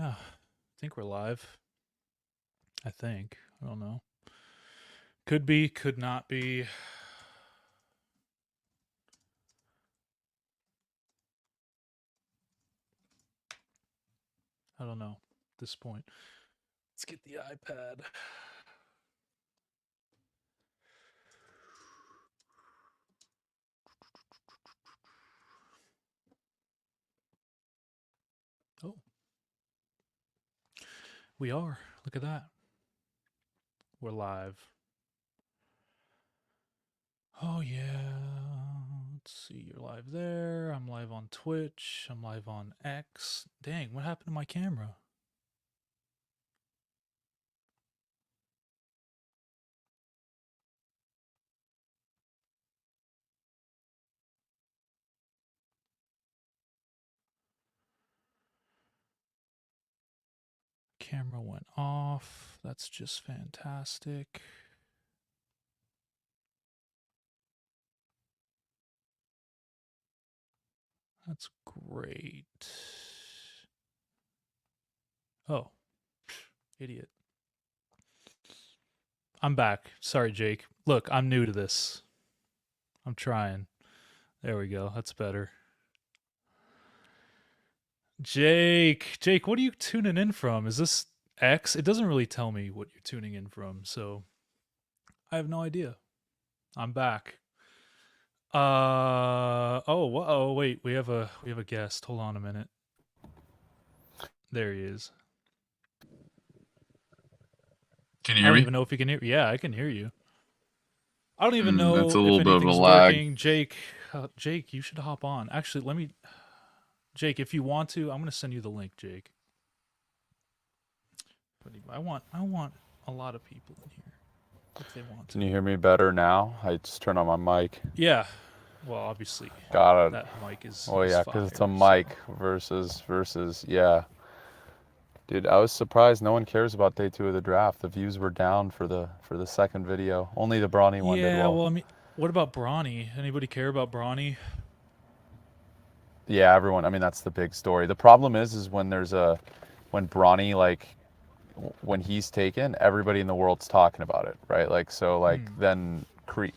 Yeah, I think we're live. I think. I don't know. Could be, could not be. I don't know at this point. Let's get the iPad. Oh, we are. Look at that. We're live. Oh, yeah. Let's see. You're live there. I'm live on Twitch. I'm live on X. Dang, what happened to my camera? Camera went off. That's just fantastic. That's great. Oh, idiot. I'm back. Sorry, Jake. Look, I'm new to this. I'm trying. There we go. That's better. Jake, what are you tuning in from? Is this X? It doesn't really tell me what you're tuning in from, so I have no idea. I'm back. Oh, wait, we have a guest. Hold on a minute. There he is. Can you I hear don't me? even know if you can hear. Yeah, I can hear you. I don't even That's know a if little bit of a anything's lag. working. Jake, you should hop on. Actually, let me. Jake, if you want to, I'm gonna send you the link, Jake. But I want a lot of people in here if they want to. Can you hear me better now? I just turned on my mic. Yeah. Well, obviously, Got it. that mic is. Oh yeah, because it's a fire, mic versus yeah. Dude, I was surprised no one cares about day 2 of the draft. The views were down for the second video. Only the Brawny one did Yeah, well. well, I mean, what about Brawny? Anybody care about Brawny? Yeah, everyone. I mean, that's the big story. The problem is when when Brawny, like, when he's taken, everybody in the world's talking about it, right? Like, so like then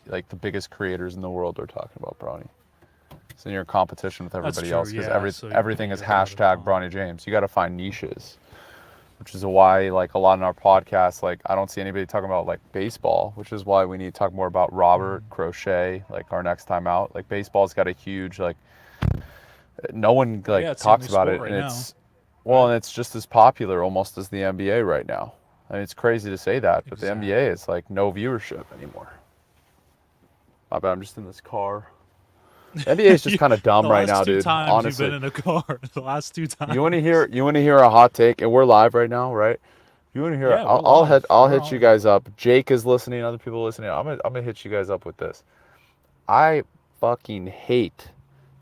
like the biggest creators in the world are talking about Brawny. So you're in competition with everybody true, else because yeah, so everything is you're out of hashtag time. Brawny James. You got to find niches, which is why like a lot in our podcast, like I don't see anybody talking about like baseball, which is why we need to talk more about Robert, crochet, like our next time out. Like baseball's got a huge like no one like Yeah, it's the talks only about sport it, right and now. it's well, and it's just as popular almost as the NBA right now. I mean, it's crazy to say that, but the NBA is like no viewership anymore. My bad, I'm just in this car. The NBA is just kind of dumb right now, dude. The last 2 times Honestly, you've been in a car. The last 2 times. you want to hear a hot take, and we're live right now, right? You want to hear? Yeah, I'll hit you guys up. Jake is listening. Other people listening. I'm gonna hit you guys up with this. I fucking hate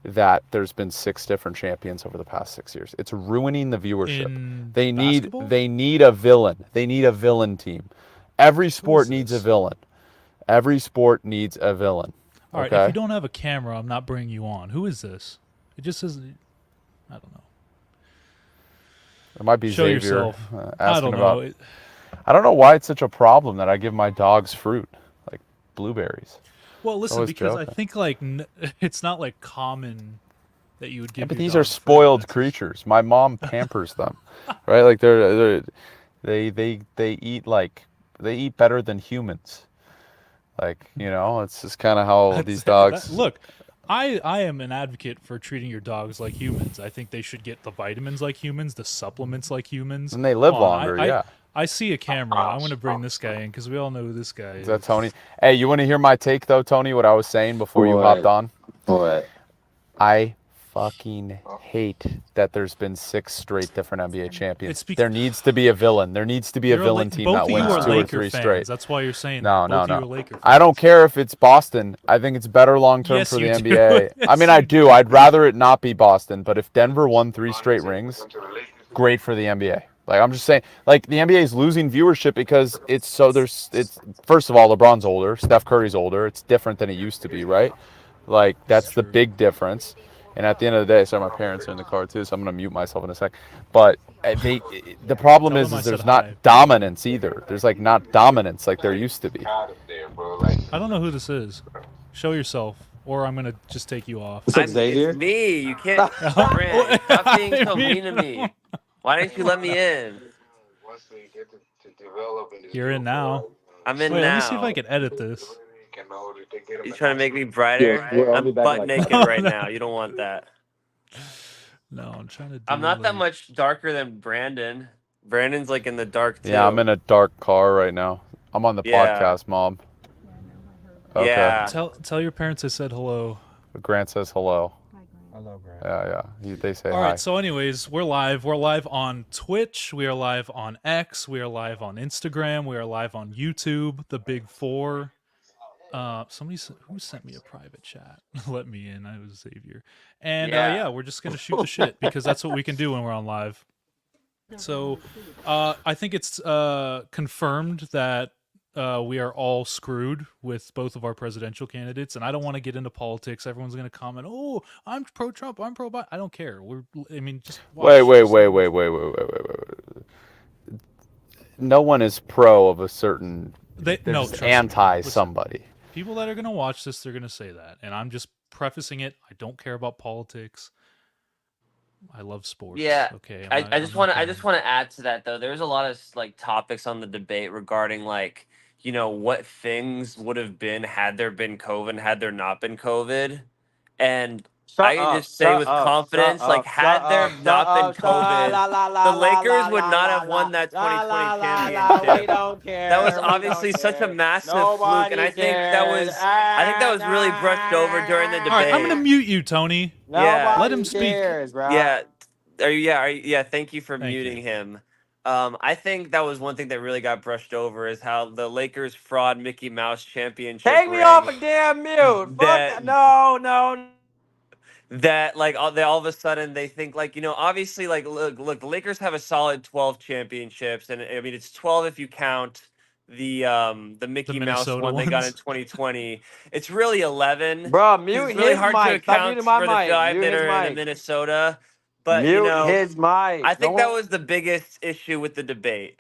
that there's been 6 different champions over the past 6 years. It's ruining the viewership. They need a villain. They need a villain team. Every sport needs a villain. Every sport needs a villain. All right, if you don't have a camera, I'm not bringing you on. Who is this? It just says, I don't know. It might be Show Xavier. yourself. I don't know. I don't know why it's such a problem that I give my dogs fruit, like blueberries. Well, listen, because I think like it's not like common that you would give. Yeah, but these are spoiled creatures. My mom pampers them, right? Like they eat better than humans. Like, you know, it's just kind of how these dogs. Look, I am an advocate for treating your dogs like humans. I think they should get the vitamins like humans, the supplements like humans, and they live longer. Yeah. I see a camera. I'm going to bring this guy in because we all know who this guy is. Is that Tony? Hey, you want to hear my take, though, Tony, what I was saying before you hopped on? What? I fucking hate that there's been 6 straight different NBA champions. There needs to be a villain. There needs to be a villain team that wins 2 or 3 straight. That's why you're saying no. Laker fans. I don't care if it's Boston. I think it's better long-term for the NBA. Yes, I mean, I do. I'd rather it not be Boston, but if Denver won 3 straight rings, great for the NBA. Like, I'm just saying, like, the NBA is losing viewership because it's first of all, LeBron's older, Steph Curry's older. It's different than it used to be, right? Like, that's the big difference. And at the end of the day, so my parents are in the car too, so I'm gonna mute myself in a sec. But the problem Tell is them I said there's hi. not dominance either. There's like not dominance like there used to be. I don't know who this is. Show yourself, or I'm gonna just take you off. What's up, Xavier? It's me. You can't. Brent, stop being so mean to me. mean. Why didn't you let me in? You're in now. I'm in Wait, now. let me see if I can edit this. You trying to make me brighter? Yeah, I'll be I'm back in butt like naked No, right no. now. You don't want that. No, I'm trying to do I'm not that like- much darker than Brandon. Brandon's like in the dark too. Yeah, I'm in a dark car right now. I'm on the Yeah. podcast, Mom. Okay. Yeah. Tell your parents I said hello. Grant says hello. Hello, Grant. Yeah. They say All hi. right, so anyways, we're live. We're live on Twitch. We are live on X. We are live on Instagram. We are live on YouTube, the big four. Who sent me a private chat? Let me in. I was Xavier. And Yeah. we're just going to shoot the shit because that's what we can do when we're on live. So I think it's confirmed that we are all screwed with both of our presidential candidates, and I don't want to get into politics. Everyone's going to comment, "Oh, I'm pro-Trump. I'm pro-Biden." I don't care. Just watch. Wait. No one is pro of a certain. They're just trust me. anti Listen, somebody. people that are going to watch this, they're going to say that, and I'm just prefacing it. I don't care about politics. I love sports. Yeah. Okay. I just want to add to that though. There's a lot of like topics on the debate regarding like, you know, what things would have been had there been COVID, had there not been COVID. And I can just say with confidence, like had there not been COVID, the Lakers would not have won that 2020 championship. We don't care. That was We obviously don't such a care. massive fluke, Nobody and I think that was really brushed over during the debate. All right, I'm going to mute you, Tony. Nobody Let him speak. cares, bro. Yeah. Thank you for Thank muting you. him. I think that was one thing that really got brushed over is how the Lakers fraud Mickey Mouse championship. Take me ring off a damn mute. Fuck That- that. No. That like all of a sudden they think like, you know, obviously like look the Lakers have a solid 12 championships, and I mean it's 12 if you count the Mickey Mouse Minnesota one they got in ones. 2020. It's really 11. Bro, 'cause mute it's really his hard to mic. Stop account muting for my the mic. dive Mute that his are in mic. Minnesota. But Mute you know, his mic. I think that was the biggest issue with the debate.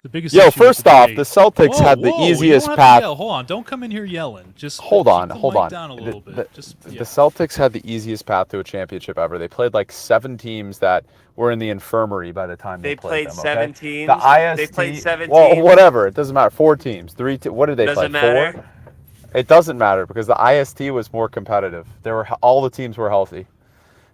The biggest Yo, issue with first the off, debate- the Celtics Whoa, had the whoa, you easiest don't have to path. yell. Hold on, don't come in here yelling. Just Hold keep on. the mic down a little bit. The Celtics had the easiest path to a championship ever. They played like 7 teams that were in the infirmary by the time they played them. Okay? 7 teams. The IST. They played 7 well, teams. whatever. It doesn't matter. 4 teams. 3. What did they Doesn't play? matter. 4. It doesn't matter because the IST was more competitive. All the teams were healthy,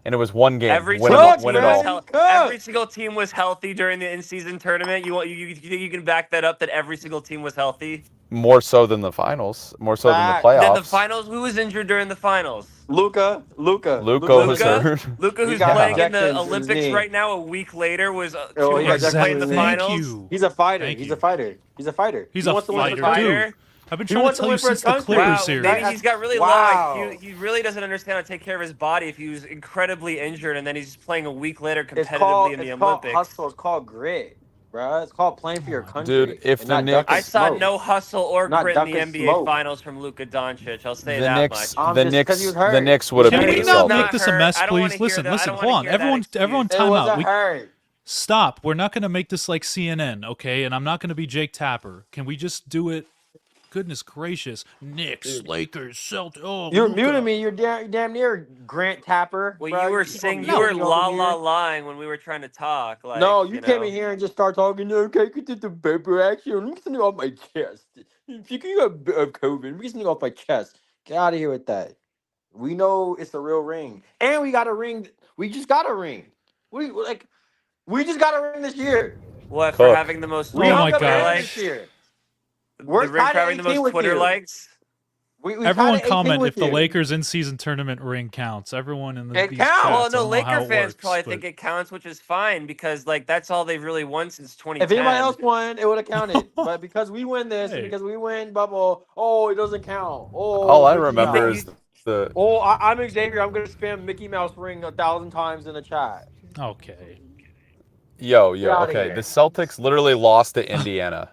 and it was one game. Every Win single it, team win it was all. every single team was healthy during the in-season tournament. You think you can back that up that every single team was healthy? More so than the finals. More so than the Fact. playoffs. Then the finals, who was injured during the finals? Luca Luka was Luka? hurt. Luka, He who's got playing in injections the in his Olympics knee. right now, a week later was Oh, he got playing the injections in his knee. finals. Thank you. He's a fighter. Thank He's you. a fighter. He's a fighter. He's He a wants to win fighter, for his country. dude. I've been He trying to wants to tell you win for his since the country. Clippers Wow, series. maybe he's got really Wow. low IQ. He really doesn't understand how to take care of his body if he was incredibly injured and then he's playing a week later competitively in the Olympics. Hustle. It's called grit, bro. It's called playing for your country. Dude, if and the not Knicks- ducking I saw smoke. no hustle or Not grit in the ducking NBA smoke. Finals from Luka Doncic. I'll say The that Knicks, much. the Just 'cause Knicks, he was hurt. the Knicks would have Can beat we the He's not Celtics. make this a hurt. mess, I don't wanna please? hear Listen, that. I listen, don't hold wanna on. hear that Everyone, excuse. everyone, It time out. wasn't hurt. Stop. We're not going to make this like CNN, okay? And I'm not going to be Jake Tapper. Can we just do it? Goodness gracious. Knicks, Lakers, Celtics. Oh, You're Luka. muting me. You're damn near Grant Tapper. Well, bro. you were keep on saying you muting were me over la here. la lying when we were trying to talk. Like, No, you came know. in here and just start talking. Okay, get the paper action. Let me get something off my chest. If you can get COVID, let me get something off my chest. Get out of here with that. We know it's a real ring, and we got a ring. We just got a ring. We just got a ring this year. What for Cook. having the most We Oh hung my up a ring gosh. this year. The We're ring tied for at having the 18 most with Twitter you. likes. We Everyone tied at 18 comment with if the you. Lakers in-season tournament ring counts. Everyone in the It these counts. chats, Well, I no, don't know how Laker it fans works, probably but- think it counts, which is fine because like that's all they've really won since 2010. If anybody else won, it would have counted. But because we win this, Hey. because we win bubble, it doesn't count. All I Mickey remember Mouse. is the. I'm Xavier. I'm gonna spam Mickey Mouse ring 1,000 times in the chat. Okay. Yo, Get outta okay. here. The Celtics literally lost to Indiana.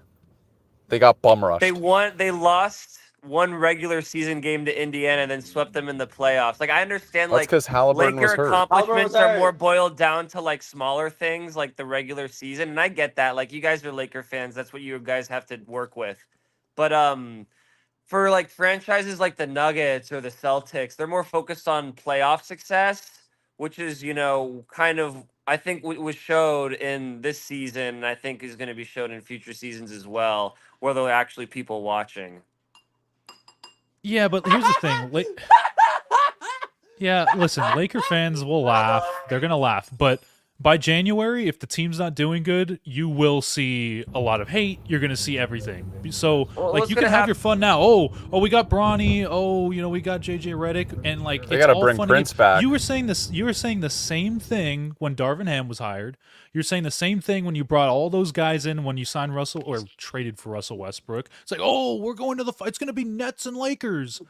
They got bum rushed. They won. They lost. one regular season game to Indiana and then swept them in the playoffs. Like I understand, That's like because Halliburton Laker was hurt. accomplishments Halliburton are was more hurt. boiled down to like smaller things, like the regular season, and I get that. Like you guys are Laker fans, that's what you guys have to work with. But for like franchises like the Nuggets or the Celtics, they're more focused on playoff success, which is, kind of, I think was showed in this season, and I think is going to be showed in future seasons as well, where there are actually people watching. Yeah, but here's the thing. Yeah, listen, Laker fans will laugh. They're going to laugh. But by January, if the team's not doing good, you will see a lot of hate. You're going to see everything. So, Well, like, what's you can gonna have hap- your fun now. Oh, we got Bronny. Oh, we got JJ Redick. And, like, They it's gotta all bring funny. Prince back. You were saying this. You were saying the same thing when Darvin Ham was hired. You're saying the same thing when you brought all those guys in when you signed Russell or traded for Russell Westbrook. It's like, oh, we're going to the fight. It's going to be Nets and Lakers.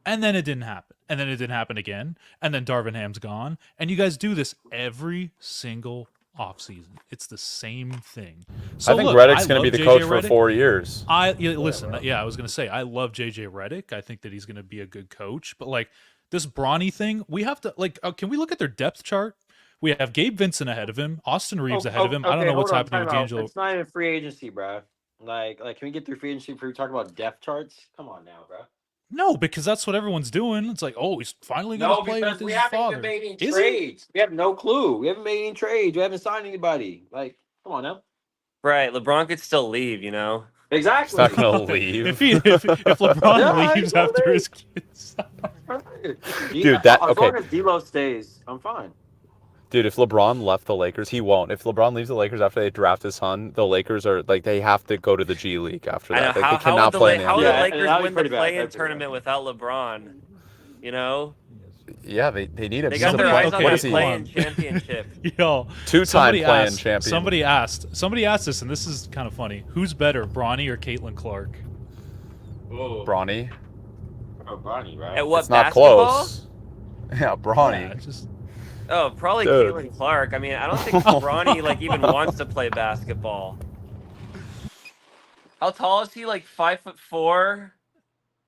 And then it didn't happen. And then it didn't happen again. And then Darvin Ham's gone. And you guys do this every single offseason. It's the same thing. So I think look, Redick's I going to be love the JJ coach for Redick. 4 years. Listen, I was going to say, I love JJ Redick. I think that he's going to be a good coach. But, like, this Bronny thing, we have to, like, can we look at their depth chart? We have Gabe Vincent ahead of him, Austin Reeves ahead of him. I don't know what's happening with D'Angelo. It's not even free agency, bro. Like, can we get through free agency before we talk about depth charts? Come on now, bro. No, because that's what everyone's doing. It's like, oh, he's finally going to play with his father. made any Is he? trades. We have no clue. We haven't made any trades. We haven't signed anybody. Like, come on now. Right, LeBron could still leave, Exactly. He's not going to leave. if LeBron Yeah, leaves he's gonna after leave. his kids. Dude, that- as okay. long as D'Lo stays, I'm fine. Dude, if LeBron left the Lakers, he won't. If LeBron leaves the Lakers after they draft his son, the Lakers are like they have to go to the G League after I know. that. Like, How they cannot would play in the, the how would NBA. the Yeah, Lakers that'd be win the pretty bad. play-in That'd be pretty tournament without LeBron? Yeah, they need him. They He's got a their play- eyes on what that is he? play-in championship. Yo, Two-time somebody play-in asked- champion. Somebody asked this, and this is kind of funny. Who's better, Bronny or Caitlin Clark? Bronny. Oh, Bronny, right? At what, It's not basketball? close. Yeah, Bronny. Yeah, just Oh, probably Dude. Caitlin Clark. I mean, I don't think Bronny like even wants to play basketball. How tall is he? Like 5'4".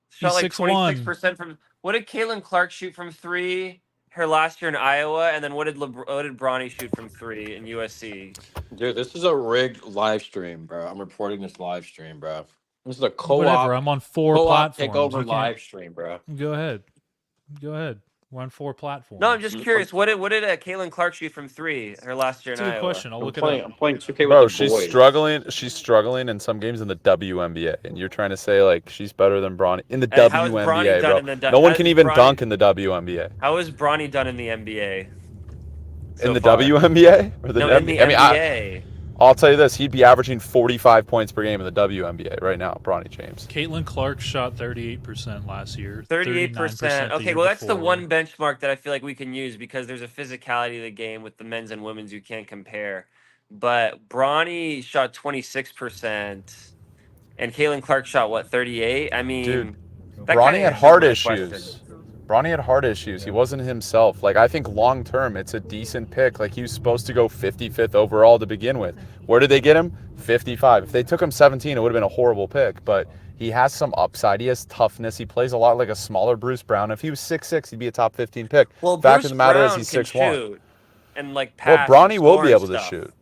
Shot He's like 6'1". 26% from. What did Caitlin Clark shoot from three her last year in Iowa? And then what did Bronny shoot from three in USC? Dude, this is a rigged live stream, bro. I'm reporting this live stream, bro. This is a co-op. whatever. I'm on 4 co-op platforms. takeover We can't- live stream, bro. Go ahead. We're on 4 platforms. No, I'm just curious. What did Caitlin Clark shoot from three her last year That's in a good Iowa? question. I'll look it I'm up. playing 2K Bro, with the she's boys. struggling. She's struggling in some games in the WNBA, and you're trying to say like she's better than Bronny in the And how is Bronny WNBA, done bro. in the No one how can is even Bronny- dunk in the WNBA. How is Bronny done in the NBA? so In the far? WNBA or the No, in the I mean, NBA. I'll tell you this: he'd be averaging 45 points per game in the WNBA right now, Bronny James. Caitlin Clark shot 38% last year. 38%. the Okay, year well, that's the before. one benchmark that I feel like we can use because there's a physicality of the game with the men's and women's you can't compare. But Bronny shot 26%, and Caitlin Clark shot, what, 38? I mean, Dude, that Bronny kinda had answers heart my issues. question. Bronny had heart issues. He wasn't himself. Like, I think long term, it's a decent pick. Like, he was supposed to go 55th overall to begin with. Where did they get him? 55. If they took him 17, it would have been a horrible pick. But he has some upside. He has toughness. He plays a lot like a smaller Bruce Brown. If he was 6'6", he'd be a top 15 pick. Well, Fact Bruce of the matter Brown is he's can 6'1". shoot and, like, Well, pass Bronny and will score be and able to stuff. shoot.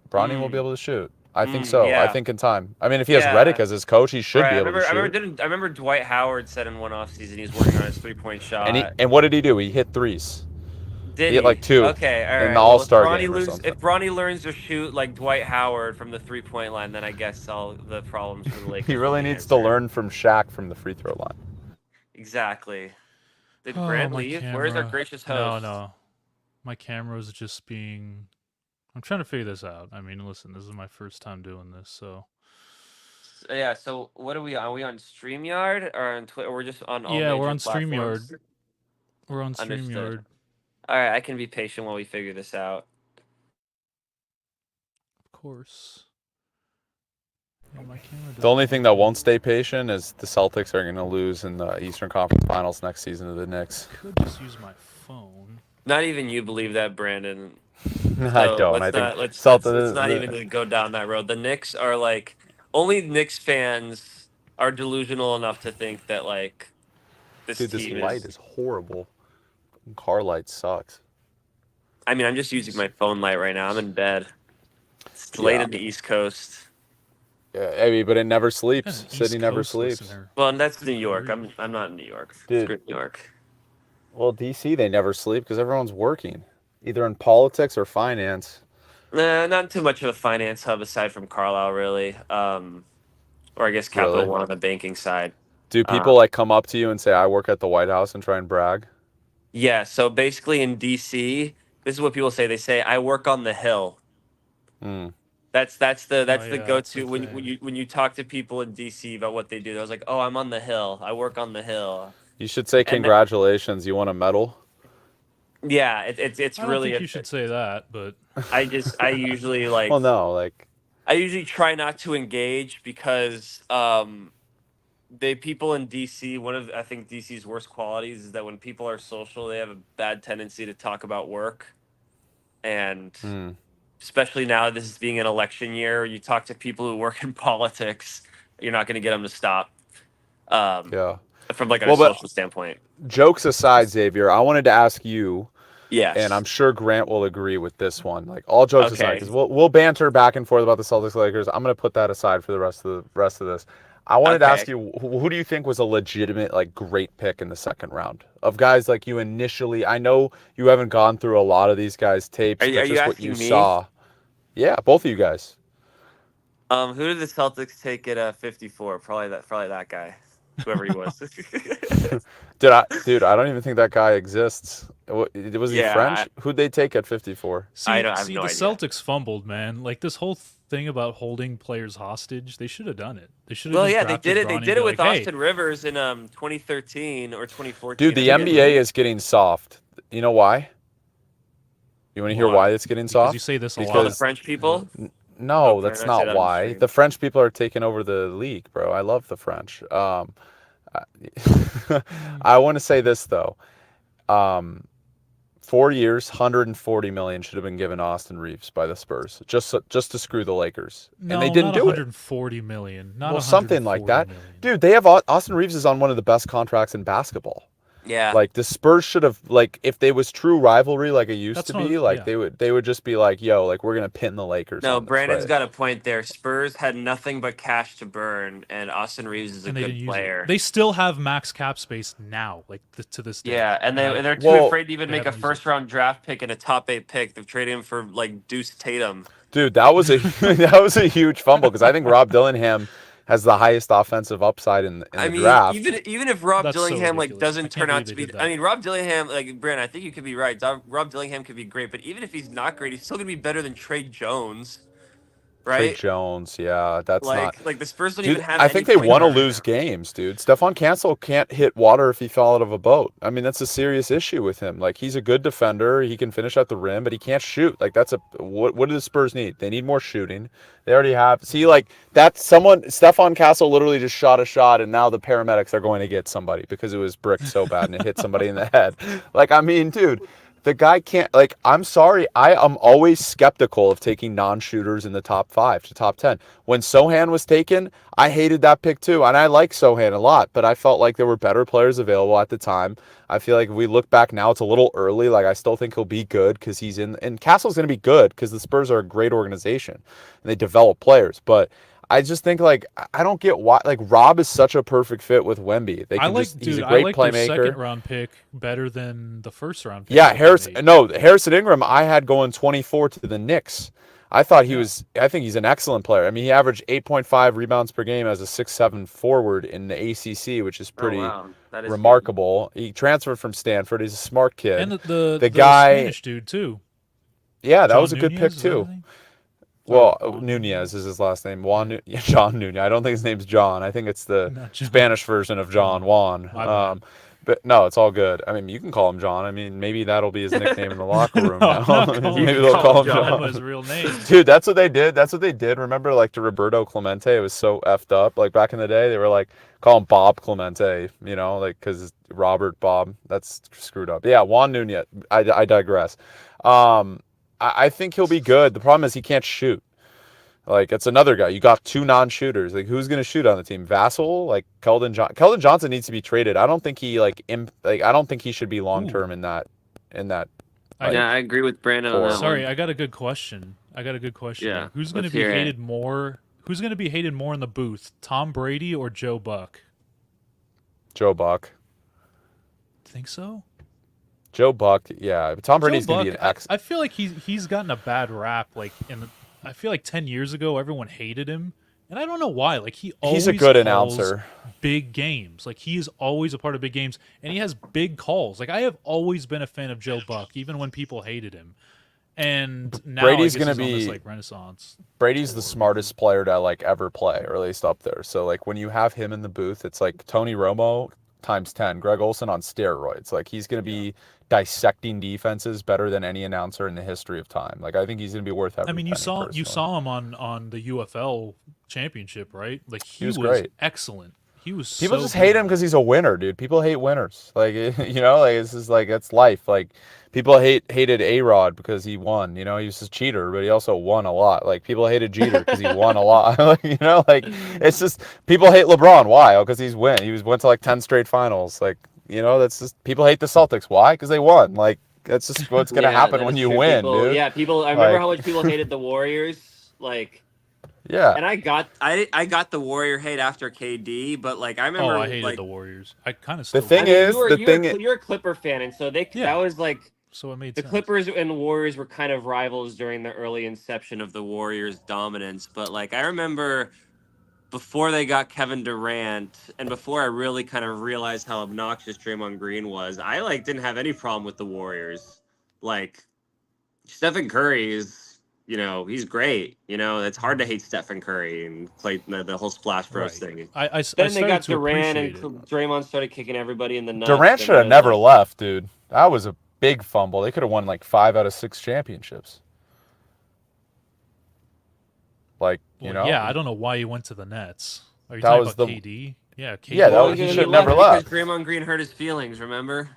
Bronny will Mm. be able to shoot. I think so. yeah. I think in time. I mean, if he has Yeah. Redick as his coach, he should Right, be able to shoot. I remember Dwight Howard said in one offseason he's working on his three-point shot. And what did he do? He hit threes. Did he hit, like, 2 Okay, all in right. the All-Star Well, if Bronny game or learns- something. If Bronny learns to shoot like Dwight Howard from the three-point line, then I guess all the problems for the Lakers. He will really be needs to answered. learn from Shaq from the free throw line. Exactly. Did Oh, Grant my leave? Where's our camera. gracious host? No. My camera's just being... I'm trying to figure this out. I mean, listen, this is my first time doing this, so... Yeah. So what are we on? Are we on StreamYard or on Twitter? We're just on all Yeah, we're major on platforms? StreamYard. We're on Understood. StreamYard. All right, I can be patient while we figure this out. Of course. Yeah, my camera The only doesn't thing work. that won't stay patient is the Celtics are going to lose in the Eastern Conference Finals next season to the Knicks. Could just use my phone. Not even you believe that, Brandon. I So don't. I let's think not, let's, Celtics. let's not even go down that road. The Knicks are like only Knicks fans are delusional enough to think that like this Dude, this team light is horrible. Car light sucks. I mean, I'm just using my phone light right now. I'm in bed. It's late Yeah. in the East Coast. Yeah, I mean, but it never What sleeps. kind of Sydney East never Coast sleeps. listener? Well, and that's Good New York. grief. I'm not in New York. Dude. Screw New York. Well, DC, they never sleep because everyone's working, either in politics or finance. Nah, not too much of a finance hub aside from Carlisle, really. Or I guess Capital Really? One on the banking side. Do people like come up to you and say, "I work at the White House," and try and brag? Yeah. So basically, in DC, this is what people say. They say, "I work on the Hill." Hmm. That's the Oh, that's the yeah, that's go-to the when thing. when you talk to people in DC about what they do. I was like, "Oh, I'm on the Hill. I work on the Hill." You should say, And "Congratulations, you won a medal." yeah, it's I don't really think you should say that, but I usually like Well, no, like, I usually try not to engage because they people in DC, one of I think DC's worst qualities is that when people are social, they have a bad tendency to talk about work. And hmm. especially now, this is being an election year, you talk to people who work in politics, you're not going to get them to stop um, Yeah. from like a Well, but social standpoint. jokes aside, Xavier, I wanted to ask you, and I'm Yes. sure Grant will agree with this one. Like, all jokes aside, Okay. because we'll banter back and forth about the Celtics Lakers. I'm gonna put that aside for the rest of this. I wanted to Okay. ask you, who do you think was a legitimate, like, great pick in the second round of guys like you initially? I know you haven't gone through a lot of these guys' tapes, Are but you just what you asking me? saw. Yeah, both of you guys. Who did the Celtics take at 54? Probably that guy, whoever he was. Dude, I don't even think that guy exists. Was he Yeah, French? Who'd they take at 54? I see, don't I have see, no the idea. Celtics fumbled, man. Like this whole thing about holding players hostage, they should have done it. They should have Well, just yeah, they did drafted it. They Bronny and did be it with like, "Hey, Austin Rivers in 2013 or Dude, 2014. I the forget. NBA is getting soft. You know why? You want to hear Why? why it's getting because you soft? say this a All the lot." Because French people. Oh, no, better that's not say not that on the why. stream. The French people are taking over the league, bro. I love the French. I want to say this though. Um, 4 years, 140 million should have been given to Austin Reeves by the Spurs, just to screw the Lakers, and they No, didn't not do it. 140 million. Not Well, something like 140 that, million. dude. They have Austin Reeves is on one of the best contracts in basketball. Yeah. Like the Spurs should have, like, if they was true rivalry like it used That's to be, not. like Yeah, they would just be like, yo, like we're gonna pin the Lakers No, on this, Brandon's right? got a point there. Spurs had nothing but cash to burn, and Austin Reeves is a and they good didn't use player. it. They still have max cap space now, like to this day. Yeah, and they're too Well, afraid to even They make a haven't used it. first round draft pick and a top 8 pick. They've traded him for like Deuce Tatum. dude, that was a that was a huge fumble because I think Rob Dillingham has the highest offensive upside in I the mean, draft. even if Rob That's so Dillingham like ridiculous. I doesn't can't turn out believe to they be, did I that. mean, Rob Dillingham, like Brand, I think you could be right. Rob Dillingham could be great, but even if he's not great, he's still gonna be better than Trey Jones, Trey right? Jones, yeah, that's not. Like the Spurs don't even Dude, have I any think they point want to guard. lose games, dude. Stephon Cancel can't hit water if he fell out of a boat. I mean, that's a serious issue with him. Like, he's a good defender. He can finish at the rim, but he can't shoot. Like, that's what do the Spurs need? They need more shooting. They already have. See, like, that's someone, Stephon Castle literally just shot a shot, and now the paramedics are going to get somebody because it was bricked so bad and it hit somebody in the head. Like, I mean, dude, the guy can't, like, I'm sorry. I am always skeptical of taking non-shooters in the top 5 to top 10. When Sohan was taken, I hated that pick too. And I like Sohan a lot, but I felt like there were better players available at the time. I feel like if we look back now, it's a little early. Like, I still think he'll be good because he's in, and Castle's going to be good because the Spurs are a great organization and they develop players. But I just think, like, I don't get why, like, Rob is such a perfect fit with Wemby. They can he's a I great like their playmaker. second round pick better than the first round pick. Yeah, that they made. Harrison Ingram, I had going 24 to the Knicks. I thought Yeah. I think he's an excellent player. I mean, he averaged 8.5 rebounds per game as a 6'7" forward in the ACC, which is Oh pretty wow, that is good. remarkable. He transferred from Stanford. He's a smart kid. And the guy, Spanish dude too. yeah, that John was a good Nunez, pick is that his too. name? Well, Juan Nunez is his last name. John Nunez. I don't think his name's John. I think it's the Not John. Spanish version of John Juan. My bad. But no, it's all good. I mean, you can call him John. I mean, maybe that'll be his nickname in the locker room No, I'm now. not calling Maybe him they'll John. call him I know John. his real name. Dude, that's what they did. That's what they did. Remember, like, to Roberto Clemente, it was so effed up. Like, back in the day, they were like, call him Bob Clemente, you know, like, because Robert Bob. That's screwed up. Yeah, Juan Nunez. I digress. I think he'll be good. The problem is he can't shoot. Like, it's another guy. You got 2 non-shooters. Like, who's gonna shoot on the team? Vassell? Like, Keldon Johnson needs to be traded. I don't think he I don't think he should be long term Ooh. in that I- Yeah, I agree with Brandon on Core. that Sorry, one. I got a good question. Yeah, Here. Who's going to let's be hear it. hated more? Who's going to be hated more in the booth? Tom Brady or Joe Buck? Joe Buck. Think so? Joe Buck, yeah. Tom Brady's Joe gonna be Buck, an ex. I feel like he's gotten a bad rap. Like I feel like 10 years ago, everyone hated him, and I don't know why. Like he always He's a good calls announcer. big games. Like he is always a part of big games, and he has big calls. Like I have always been a fan of Joe Buck, even when people hated him. And now Brady's I guess gonna he's on this be- like renaissance. Brady's the smartest player to like ever play, or at least up there. So like when you have him in the booth, it's like Tony Romo times 10, Greg Olson on steroids. Like he's gonna be dissecting defenses better than any announcer in the history of time. Like I think he's gonna be worth every I mean, you penny, saw personally. him on the UFL championship, right? Like he was was great. excellent. He was People so just hate good. him because he's a winner, dude. People hate winners. Like you know, like it's just like it's life. Like people hated A-Rod because he won. You know, he was a cheater, but he also won a lot. Like people hated Jeter because he won a lot. Like, you know, like it's just people hate LeBron. Why? Oh, because he's went to like 10 straight finals. Like you know, that's just people hate the Celtics. Why? Because they won. Like that's just what's gonna Yeah, happen that when is you true. win, People, dude. yeah, people. I remember Like- how much people hated the Warriors. Like, Yeah. and I got the Warrior hate after KD, but like I remember, Oh, I hated like, the Warriors. I kind of The still. thing do. is, the thing is- you're a Clipper fan, and so Yeah. that was like So it made the sense. Clippers and Warriors were kind of rivals during the early inception of the Warriors' dominance. But like I remember before they got Kevin Durant, and before I really kind of realized how obnoxious Draymond Green was, I like didn't have any problem with the Warriors. Like Stephen Curry is, he's great. It's hard to hate Stephen Curry and play the whole Splash Bros Right. thing. I Then started they got to Durant, and appreciate it. Draymond started kicking everybody in the nuts. Durant and should then have it was never like- left, dude. That was a big fumble. They could have won like 5 out of 6 championships. Like, you Well, know? yeah, I don't know why he went to the Nets. Are you That talking was about the- KD? Yeah, KD. Yeah, that Well, was- he he should have never left left. because Draymond Green hurt his feelings. Remember?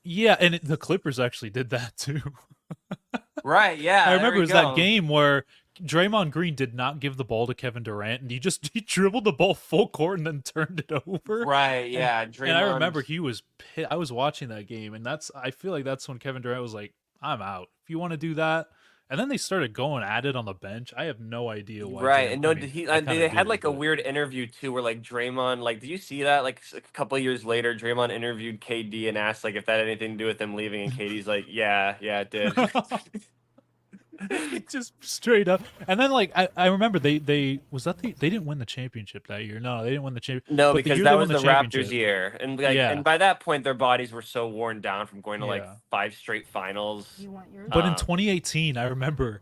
Yeah, and the Clippers actually did that too. Right. Yeah. I there remember we it was that go. game where Draymond Green did not give the ball to Kevin Durant, and he dribbled the ball full court and then turned it over. Right. Yeah. And I remember he was I was watching that game, and I feel like that's when Kevin Durant was like, "I'm out. If you want to do that." And then they started going at it on the bench. I have no idea why. Right, Draymond- and no, I mean, he I and kinda they had do, like a but- weird interview too, where like Draymond, like, did you see that? Like a couple of years later, Draymond interviewed KD and asked like if that had anything to do with him leaving, and KD's like, yeah, it did. just straight up. And then like I remember they didn't win the championship that year. No, they didn't win the championship. No, But the because year that they was won the the Raptors championship- year, and like, Yeah. and by that point, their bodies were so worn down from going to like Yeah. 5 straight finals. You want yours? But in Um, 2018, I remember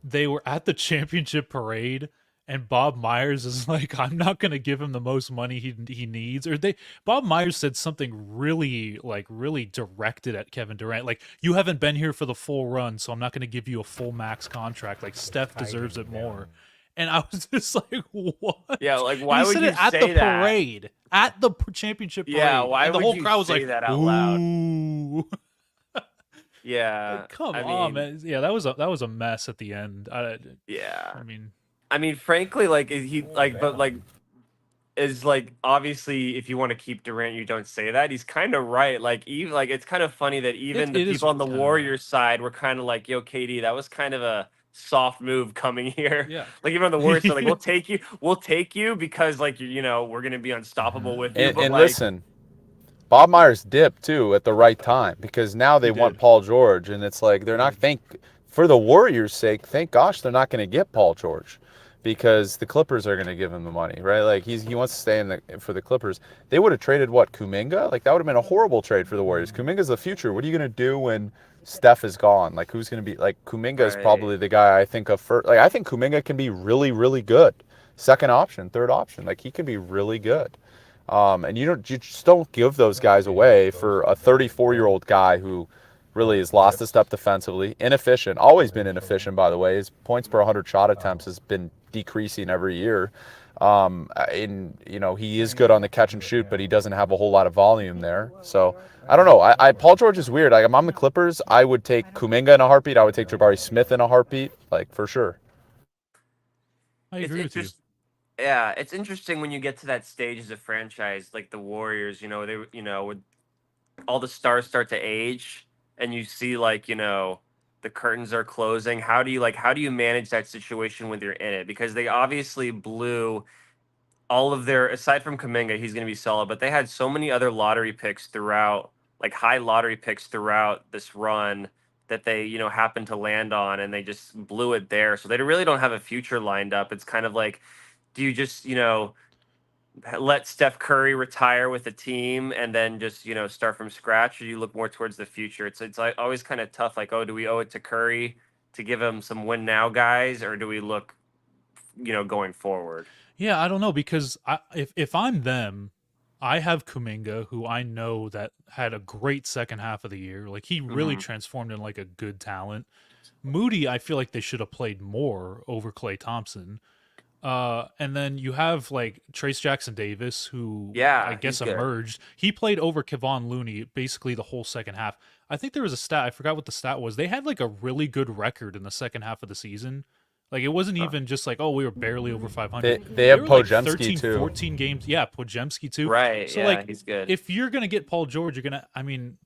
they were at the championship parade, and Bob Myers is like, "I'm not going to give him the most money he needs." Bob Myers said something really directed at Kevin Durant, like, "You haven't been here for the full run, so I'm not going to give you a full max contract. Like Steph deserves it more." And I was just like, "What?" Yeah, like And why he would said you it at say the that? parade, at the championship parade. Yeah, why and the would whole you crowd was say like, that out loud? "Ooh." Yeah, Like, come I on, mean, man. Yeah, that was a mess at the end. Yeah, I mean, frankly, like but like, is like obviously if you want to keep Durant, you don't say that. He's kind of right. Like even like it's kind of funny that even the it is people on the kinda Warriors side were kind of like, "Yo, KD, that was kind of a soft move coming here." yeah. Like even on the Warriors, side, like we'll take you because like we're gonna be unstoppable with you. And, but and like, listen, Bob Myers dipped too at the right time because now they He want did. Paul George, and it's like they're not for the Warriors' sake. Thank gosh they're not going to get Paul George because the Clippers are going to give him the money, right? Like he wants to stay for the Clippers. They would have traded Kuminga? Like that would have been a horrible trade for the Warriors. Kuminga's the future. What are you going to do when Steph is gone? Like who's going to be like Kuminga is Right. probably the guy I think of first. Like I think Kuminga can be really really good. Second option, third option. Like he can be really good. And you just don't give those guys away for a 34-year-old guy who really has lost a step defensively, inefficient, always been inefficient, by the way. His points per 100 shot attempts has been decreasing every year. He is good on the catch and shoot, but he doesn't have a whole lot of volume there. So I don't know. Paul George is weird. Like, I'm on the Clippers. I would take Kuminga in a heartbeat. I would take Jabari Smith in a heartbeat, like for sure. I It's agree with you. interest. Yeah, it's interesting when you get to that stage as a franchise, like the Warriors. With all the stars start to age, and you see the curtains are closing. How do you manage that situation when you're in it? Because they obviously blew all of their, aside from Kaminga, he's going to be solid, but they had so many other lottery picks throughout, like high lottery picks throughout this run that they happened to land on, and they just blew it there. So they really don't have a future lined up. It's kind of like, do you just let Steph Curry retire with the team and then just start from scratch, or do you look more towards the future? It's like always kind of tough. Like, oh, do we owe it to Curry to give him some win now guys, or do we look going forward? Yeah, I don't know because if I'm them, I have Kuminga, who I know that had a great second half of the year. Like he really Hmm. transformed in like a good talent. Moody, I feel like they should have played more over Klay Thompson. And then you have like Trace Jackson Davis, who I Yeah, he's guess good. emerged. He played over Kevon Looney basically the whole second half. I think there was a stat, I forgot what the stat was. They had like a really good record in the second half of the season. Like it wasn't Huh. even just like, oh, we were barely over They 500. they They have were like Pojemski 13, too. 14 games. Yeah, Pojemski too. Right. So Yeah, like he's good. if you're going to get Paul George, I mean,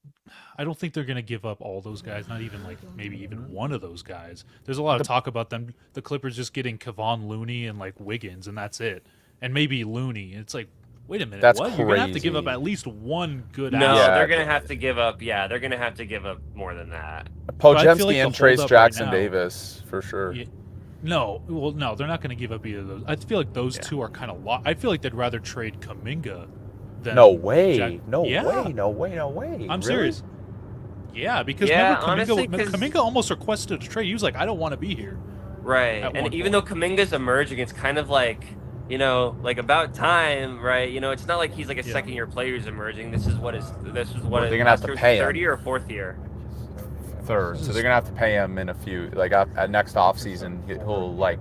I don't think they're going to give up all those guys, not even like maybe even one of those guys. There's a lot of talk about them, the Clippers just getting Kevon Looney and like Wiggins, and that's it. And maybe Looney. It's like, wait a minute, That's what? You're going to have to give up crazy. at least one good No, asset. they're gonna have to give up. Yeah, they're gonna have to give up more than that. But I feel Pojemski like the and Trace holdup right Jackson now- Davis for sure. Yeah. No, well, no, they're not going to give up either of those. I feel like those Yeah. two are kind of I feel like they'd rather trade Kuminga than No way. Jack- No Yeah. way. No way. No way. I'm Really? serious. Yeah, because Yeah, remember honestly, 'cause- Kuminga almost requested a trade. He was like, I don't want to be here. Right. At And one even point. though Kaminga's emerging, it's kind of like, like about time, right? It's not like he's like a Yeah. second year player who's emerging. This is what Well, his they're gonna have to pay him. third year or fourth year. Third. So they're gonna have to pay him in a few, like at next offseason, he'll like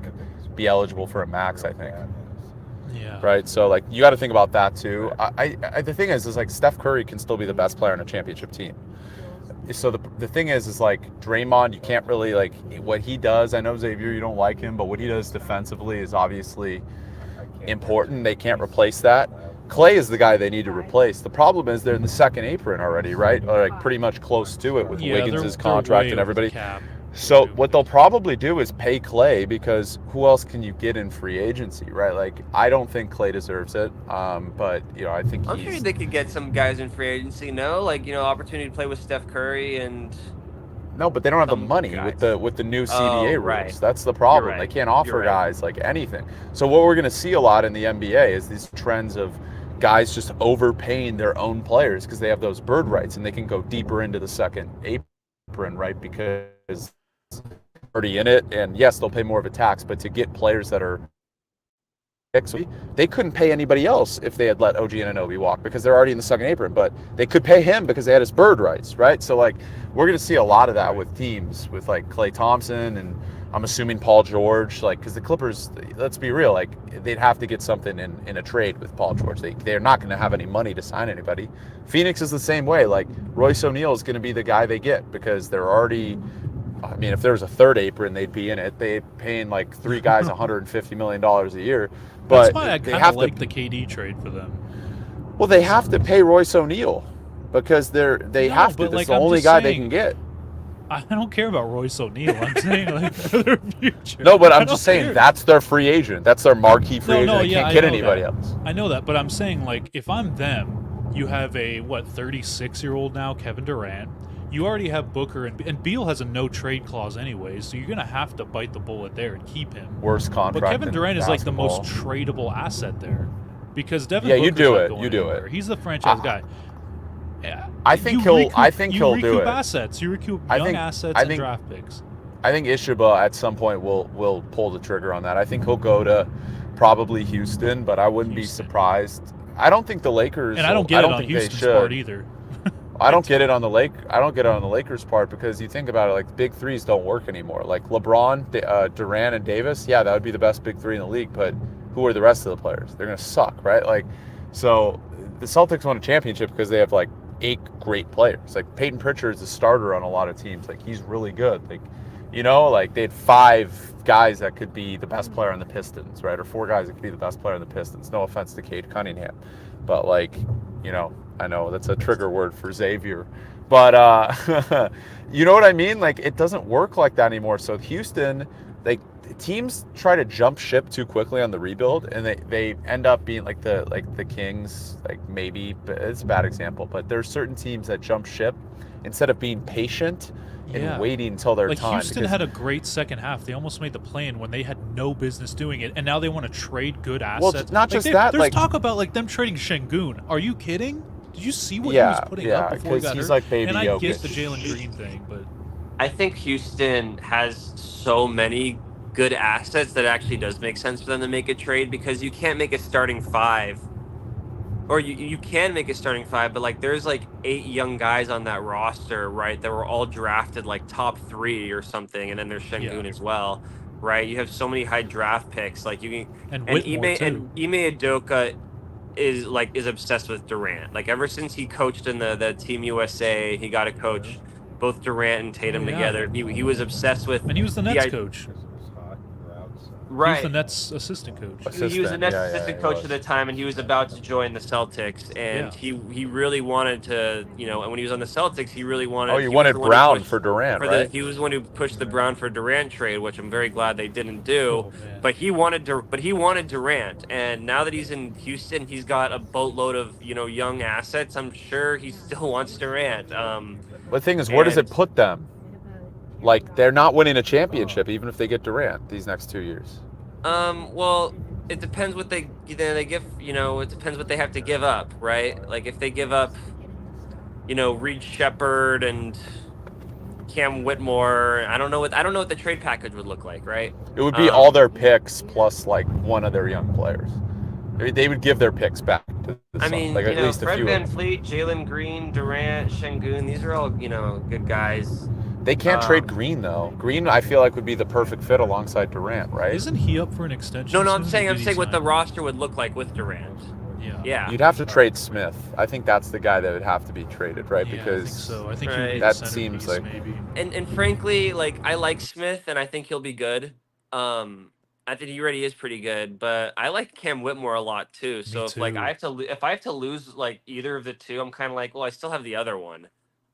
be eligible for a max, I think. Yeah. Right. So like you got to think about that too. The thing is like Steph Curry can still be the best player on a championship team. So the thing is like Draymond, you can't really like what he does. I know Xavier, you don't like him, but what he does defensively is obviously important. They can't replace that. Clay is the guy they need to replace. The problem is they're in the second apron already, right? Or like pretty much close to it with Yeah, Wiggins' they're contract way and over the everybody. cap. So Way what over they'll the cap. probably do is pay Clay because who else can you get in free agency, right? Like I don't think Clay deserves it, but I think I'm sure he's. they could get some guys in free agency. No, like opportunity to play with Steph Curry and. No, but they don't have the Some money guys. with the new CBA rules. right. That's the problem. You're right. They can't offer You're right. guys like anything. So what we're going to see a lot in the NBA is these trends of guys just overpaying their own players because they have those bird rights and they can go deeper into the second apron, right? Because they're already in it, and yes, they'll pay more of a tax, but to get players that are they couldn't pay anybody else if they had let OG Anunoby walk because they're already in the second apron, but they could pay him because they had his bird rights, right? So like we're going to see a lot of that with teams with like Klay Thompson and I'm assuming Paul George, like because the Clippers, let's be real, like they'd have to get something in a trade with Paul George. They're not going to have any money to sign anybody. Phoenix is the same way. Like Royce O'Neal is going to be the guy they get because they're already. I mean, if there was a third apron, they'd be in it. They're paying like three guys $150 million a year. But That's why I they kind have of like to, the KD trade for them. well, they have to pay Royce O'Neal because they No, have to. but, That's like, the I'm only just guy they saying- can get. I don't care about Royce O'Neal. I'm saying like for their future. No, but I I'm don't just saying care. that's their free agent. That's their marquee free agent. No, They yeah, can't I get know anybody that. else. I know that, but I'm saying like if I'm them, you have a 36-year-old now, Kevin Durant. You already have Booker and Beal has a no trade clause anyways, so you're gonna have to bite the bullet there and keep him. Worst contract. But Kevin in Durant is like the most basketball. tradable asset there, because Devin Yeah, you Booker's do not it. going You do it. anywhere. He's the franchise I- guy. Yeah. I think You he'll. I think you he'll do recoup it. assets. You recoup I young think- assets I and think- draft picks. I think Ishiba at some point will pull the trigger on that. I think he'll go to probably Houston, but I wouldn't be Houston. surprised. I don't think the Lakers. And I don't get it on think they Houston's should. part either. I don't get it on the I don't get it on the Lakers part because you think about it, like the big threes don't work anymore. Like LeBron, Durant, and Davis, yeah, that would be the best big three in the league. But who are the rest of the players? They're gonna suck, right? Like, so the Celtics won a championship because they have like 8 great players. Like Peyton Pritchard is a starter on a lot of teams. Like he's really good. Like You know, like they had 5 guys that could be the best player on the Pistons, right? Or 4 guys that could be the best player on the Pistons. No offense to Cade Cunningham, but like, you know, I know that's a trigger word for Xavier, but you know what I mean? Like it doesn't work like that anymore. So Houston, like teams try to jump ship too quickly on the rebuild, and they end up being like the Kings, like maybe, but it's a bad example. But there's certain teams that jump ship instead of being patient and waiting until their like time. Houston had a great second half. They almost made the play-in when they had no business doing it, and now they want to trade good assets. Well, not just like that. There's like, talk about like them trading Şengün. Are you kidding? Did you see what he yeah, was putting yeah, up before he got because he's hurt? like baby and I Jokic. get the Jalen Green thing, but I think Houston has so many good assets that it actually does make sense for them to make a trade, because you can't make a starting 5, or you can make a starting 5, but like there's like 8 young guys on that roster, right, that were all drafted like top 3 or something, and then there's Şengün as well, right? You have so many high draft picks, like you can, and and Whitmore too. Ime Udoka is obsessed with Durant. Like ever since he coached in the Team USA, he got to coach both Durant and Tatum together. He was obsessed with, And he was the Nets coach. right? He was the Nets assistant coach. He was the Nets assistant coach at the time, and he was about to join the Celtics. And he really wanted to, you know, and when he was on the Celtics, he really wanted. Oh, you wanted Brown for Durant, right? He was the one who pushed the Brown for Durant trade, which I'm very glad they didn't do. Oh, man. But he wanted Durant, and now that he's in Houston, he's got a boatload of, you know, young assets. I'm sure he still wants Durant. The thing is, where does it put them? Like they're not winning a championship, even if they get Durant these next 2 years. Well, it depends what they give. You know, it depends what they have to give up, right? Like if they give up, you know, Reed Shepherd and Cam Whitmore, I don't know what the trade package would look like, right? It would be all their picks plus like one of their young players. They would give their picks back to the I mean, like you at know, least a Fred few. VanVleet, Jalen Green, Durant, Şengün, these are all, you know, good guys. They can't trade Green though. Green, I feel like, would be the perfect fit alongside Durant, right? Isn't he up for an extension? No, I'm soon? saying what the roster would look like with Durant. Yeah. You'd have to trade Smith. I think that's the guy that would have to be traded, right? Yeah, Because I think so. I think Right. he would be that the seems centerpiece, like- maybe. And frankly, like I like Smith, and I think he'll be good. I think he already is pretty good, but I like Cam Whitmore a lot too. So if like too. if I have to lose like either of the two, I'm kind of like, well, I still have the other one.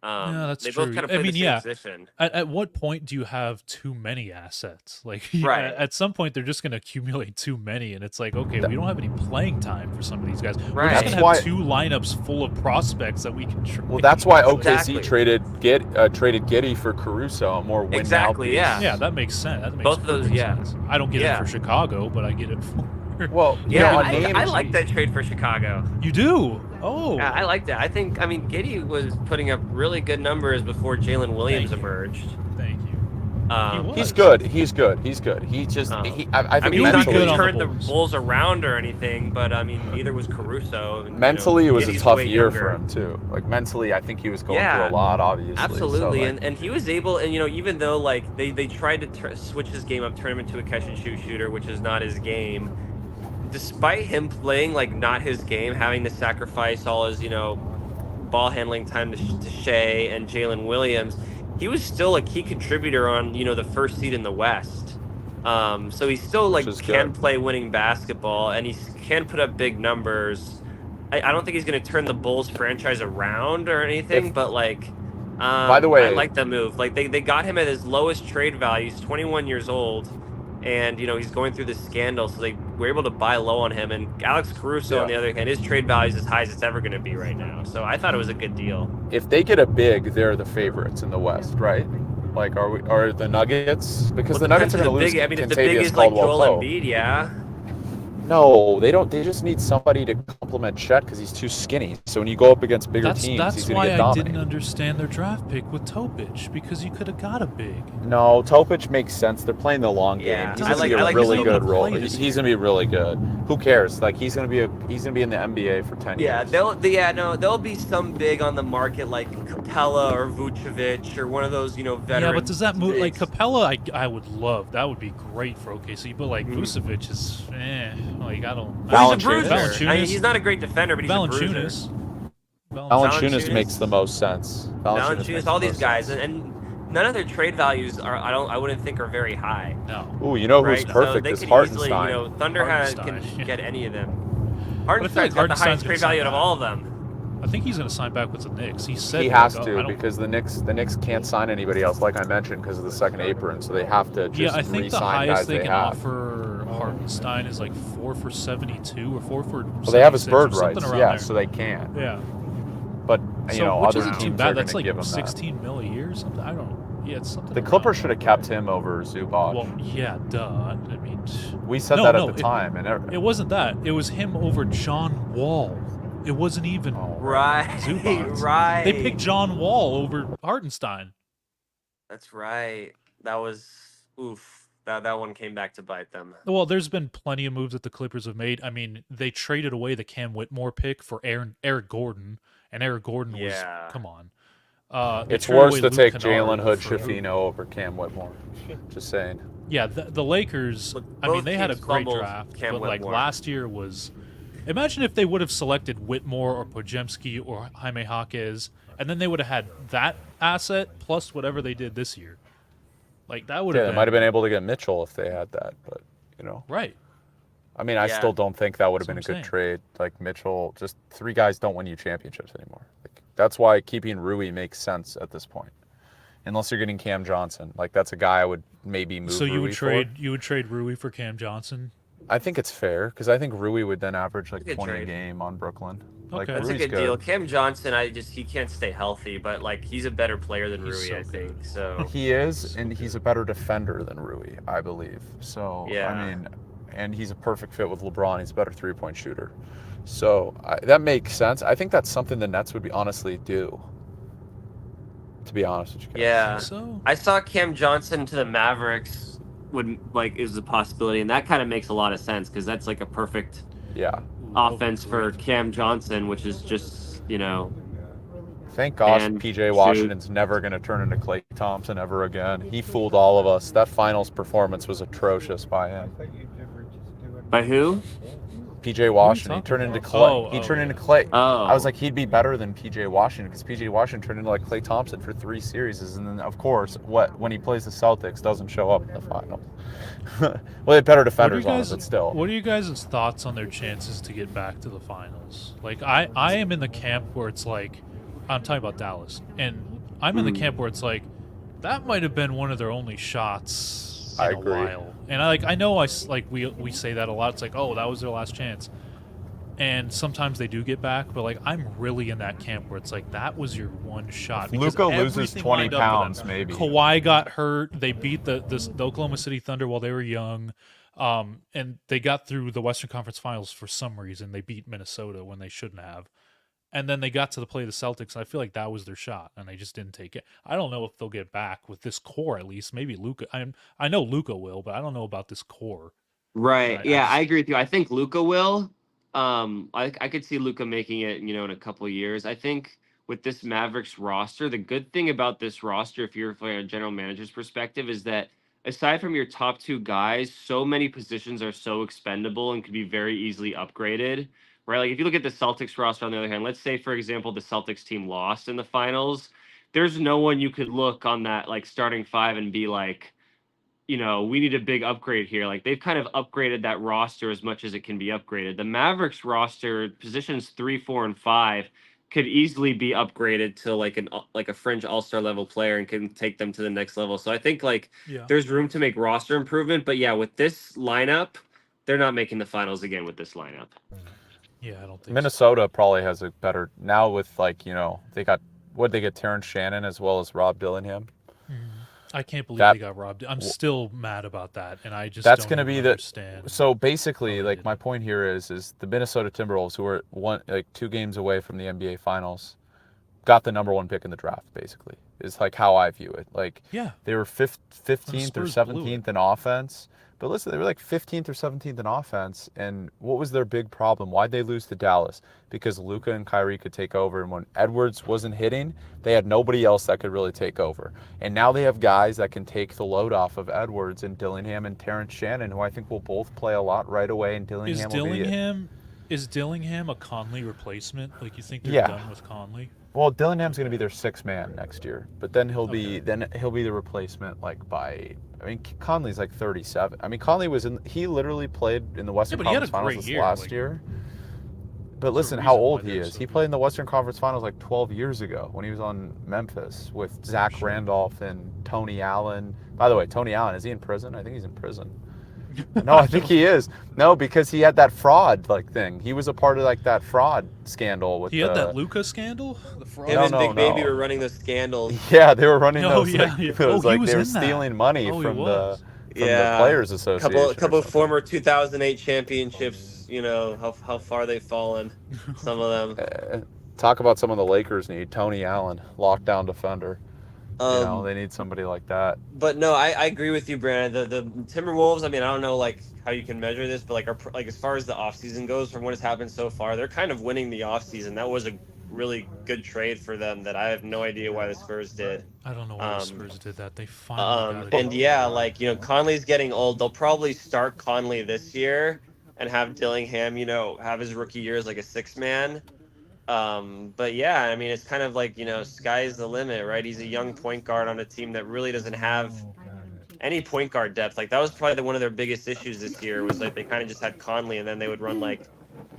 Yeah, that's they true. both kind of I play mean, the same yeah. position. At what point do you have too many assets? Like, Right. at some point, they're just going to accumulate too many, and it's like, okay, we don't have any playing time for some of these guys. We're Right. just That's going to why- have 2 lineups full of prospects that we can trade. Well, that's why Exactly. OKC traded Giddey for Caruso, a more win Exactly, now piece. yeah. Yeah, that makes sense. That makes Both of those, perfect yeah. sense. I don't get Yeah. it for Chicago, but I get it for. Well, Yeah, you know, I like that trade for Chicago. You do? Oh. Yeah, I like that. I mean, Giddey was putting up really good numbers before Jalen Williams Thank you. emerged. Thank you. Um, He's good. He's good. He just Oh. I I think mean, he's not mentally- going mentally, good to on turn the the Bulls. Bulls around or anything, but I mean, neither was Caruso. And, you know, mentally it was a Giddey's tough way year younger. for him too. Like mentally, I think he was going Yeah. through a lot, obviously. Absolutely, So, like, and he was able, and you know, even though like they tried to switch his game up, turn him into a catch and shoot shooter, which is not his game. Despite him playing like not his game, having to sacrifice all his, you know, ball handling time to Shea and Jalen Williams, he was still a key contributor on, you know, the first seed in the West. So he still like Which is can good. play winning basketball, and he can put up big numbers. I don't think he's going to turn the Bulls franchise around or anything, but like, By the way- I like the move. Like they got him at his lowest trade value. He's 21 years old, and you know he's going through this scandal, so they were able to buy low on him. And Alex Caruso, on the other hand, his trade value is as high as it's ever going to be right now. So I thought it was a good deal. if they get a big, they're the favorites in the West, right? Like, are the Nuggets? Because the Nuggets are going to lose. Big, I mean, if the big Kentavious is like Joel Caldwell-Pope. Embiid, yeah. No, they don't. They just need somebody to complement Chet because he's too skinny. So when you go up against bigger teams, he's That's going to why get I dominated. didn't understand their draft pick with Topic, because you could have got a big. No, Topic makes sense. They're playing the long game. Yeah, He's I going to like- be I a like really he's good gonna role. play He's this going to be really good. Who cares? Like he's going to be in the NBA for 10 Yeah, years. there'll be some big on the market like Capella or Vucevic or one of those, you know, veteran. Yeah, but does that move like bigs. Capella? I would love that. Would be great for OKC. But like Mhm. Vucevic is, like I don't. Well, he's a Valanciunas. bruiser. I mean, Valanciunas. he's not a great defender, but he's a bruiser. Valanciunas. Valanciunas Valanciunas. makes the most sense. Valanciunas, makes all the these most guys, sense. and none of their trade values are. I wouldn't think are very high. No. Ooh, you know who's Right, so perfect they is could easily, Hartenstein. Thunder Hartenstein, can yeah. get any of them. But I feel like Hartenstein's got the Hartenstein's highest gonna trade sign value out of back. all of them. I think he's going to sign back with the Knicks. He said He like, has oh, to I don't. because the Knicks can't sign anybody else, like I mentioned, because of the second apron. So they have to just Yeah, I think the re-sign highest guys they they can have. offer Hartenstein is like 4 for 72 or 4 for 76 Well, they have his or bird something rights, around yeah, there. so they can. Yeah. But So, you know, which other isn't too teams bad. are That's going to like give him 16 mil a year or something. I don't. Yeah, it's something. that. The around Clippers there. should have kept him over Zubac. Well, yeah, duh. I mean, we said no, that no, at the time, and it wasn't that. It was him over John Wall. It wasn't even Right, Zubac. right. They picked John Wall over Hartenstein. That's right. That was oof. That one came back to bite them. Well, there's been plenty of moves that the Clippers have made. I mean, they traded away the Cam Whitmore pick for Eric Gordon, and Eric Gordon was come on. They it's traded worse away to Luke take Kennard Jalen Hood for- Schifino over Cam Whitmore. Just saying. Yeah, the Lakers. Look, I mean, both they had a teams great fumbled draft, Cam but like Whitmore. last year was. Imagine if they would have selected Whitmore or Podziemski or Jaime Jaquez, and then they would have had that asset plus whatever they did this year. Like that would Yeah, have they been might have been able to get Mitchell if they had that, but you know. right. I mean, I Yeah. still don't think that would have been a That's good what I'm trade. Like Mitchell, just 3 guys don't win you championships anymore. Like, that's why keeping Rui makes sense at this point. Unless you're getting Cam Johnson, like that's a guy I would maybe move. So you Rui would trade for. you would trade Rui for Cam Johnson? I think it's fair because I think Rui would then average like Good 20 a trade. game on Brooklyn. Like, Okay. That's Rui's a good deal. Cam Johnson, he can't stay healthy, but like he's a better player than He's Rui, so I think. good. So He is, and he's a better defender than Rui, I believe. So Yeah. I mean, and he's a perfect fit with LeBron. He's a better 3-point shooter. So that makes sense. I think that's something the Nets would be honestly do. To be honest with you guys. yeah, So I saw Cam Johnson to the Mavericks is a possibility, and that kind of makes a lot of sense because that's like a perfect Yeah. offense for Cam Johnson, which is just Thank gosh And PJ shoot. Washington's never going to turn into Klay Thompson ever again. He fooled all of us. That finals performance was atrocious by him. by who? PJ Washington, he talking turned into about? Klay. Oh, he oh, turned yeah. into Klay. Oh, I was like, he'd be better than PJ Washington because PJ Washington turned into like Klay Thompson for 3 series, and then of course, when he plays the Celtics, doesn't show up in the finals. Well, they have better What are defenders you on it, guys? but still. What are you guys' thoughts on their chances to get back to the finals? Like I am in the camp where it's like, I'm talking about Dallas, and I'm in the camp where it's like, that might have been one of their only shots in I a agree. while. And I know we say that a lot. It's like, oh, that was their last chance. And sometimes they do get back, but like I'm really in that camp where it's like that was your one shot. If because Luka loses everything 20 lined up for them. pounds, maybe. Kawhi got hurt. They beat the Oklahoma City Thunder while they were young, and they got through the Western Conference Finals for some reason. They beat Minnesota when they shouldn't have, and then they got to play the Celtics. And I feel like that was their shot, and they just didn't take it. I don't know if they'll get back with this core at least. Maybe Luka. I know Luka will, but I don't know about this core. right. I Yeah, just- I agree with you. I think Luca will. I could see Luca making it, in a couple of years. I think with this Mavericks roster, the good thing about this roster, if you're from a general manager's perspective, is that aside from your top 2 guys, so many positions are so expendable and could be very easily upgraded. Right? Like if you look at the Celtics roster on the other hand, let's say for example the Celtics team lost in the finals, there's no one you could look on that like starting 5 and be like, we need a big upgrade here. Like they've kind of upgraded that roster as much as it can be upgraded. The Mavericks roster, positions 3, 4, and 5 could easily be upgraded to like a fringe all-star level player and can take them to the next level. So I think Yeah. there's room to make roster improvement. But yeah, with this lineup, they're not making the finals again with this lineup. Yeah, I don't think Minnesota probably has a better now with they get Terrence Shannon as well as Rob Dillingham. so. I can't believe That- they got robbed. I'm still mad about that, and I just That's don't gonna even be the- understand. So basically, they like did my it. point here is the Minnesota Timberwolves, who are 2 games away from the NBA Finals, got the number 1 pick in the draft. Basically, is like how I view it. Like Yeah. they were 15th or Spurs blew it. 17th in offense, but listen, they were like 15th or 17th in offense. And what was their big problem? Why'd they lose to Dallas? Because Luka and Kyrie could take over, and when Edwards wasn't hitting, they had nobody else that could really take over. And now they have guys that can take the load off of Edwards and Dillingham and Terrence Shannon, who I think will both play a lot right away. And Dillingham will be it. Is Dillingham a Conley replacement? Like you think they're Yeah. done with Conley? Well, Dillingham's going to be their sixth man next year, but then he'll Okay. be the replacement by. I mean, Conley's like 37. I mean, Conley he literally played in the Western but he had a Conference Finals great this year, last like- year. But There's a listen, how reason why old they he were is. so He good. played in the Western Conference Finals like 12 years ago when he was on Memphis with Zach Sure. Randolph and Tony Allen. By the way, Tony Allen, is he in prison? I think he's in prison. No, I think he is. No, because he had that fraud thing. He was a part of that fraud scandal with He had that Luca scandal, the fraud. Him No, and no, Big Baby no. were running those scandals. Yeah, they were running Oh, those yeah, yeah. those Oh, he was they were in that. stealing money Oh, he from was. the Players Association. or Couple something. former 2008 championships. You know how far they've fallen. Some of them. Talk about some of the Lakers need Tony Allen, lockdown defender. They need somebody like that. But no, I agree with you, Brandon. The Timberwolves. I mean, I don't know how you can measure this, but as far as the offseason goes, from what has happened so far, they're kind of winning the offseason. That was a really good trade for them that I have no idea why the Spurs did. I don't know why the Spurs did that. They finally got it. And yeah, Conley's getting old. They'll probably start Conley this year and have Dillingham, have his rookie year as like a six man. But yeah, I mean, it's kind of sky's the limit, right? He's a young point guard on a team that really doesn't have any point guard depth. Like that was probably one of their biggest issues this year was like they kind of just had Conley and then they would run like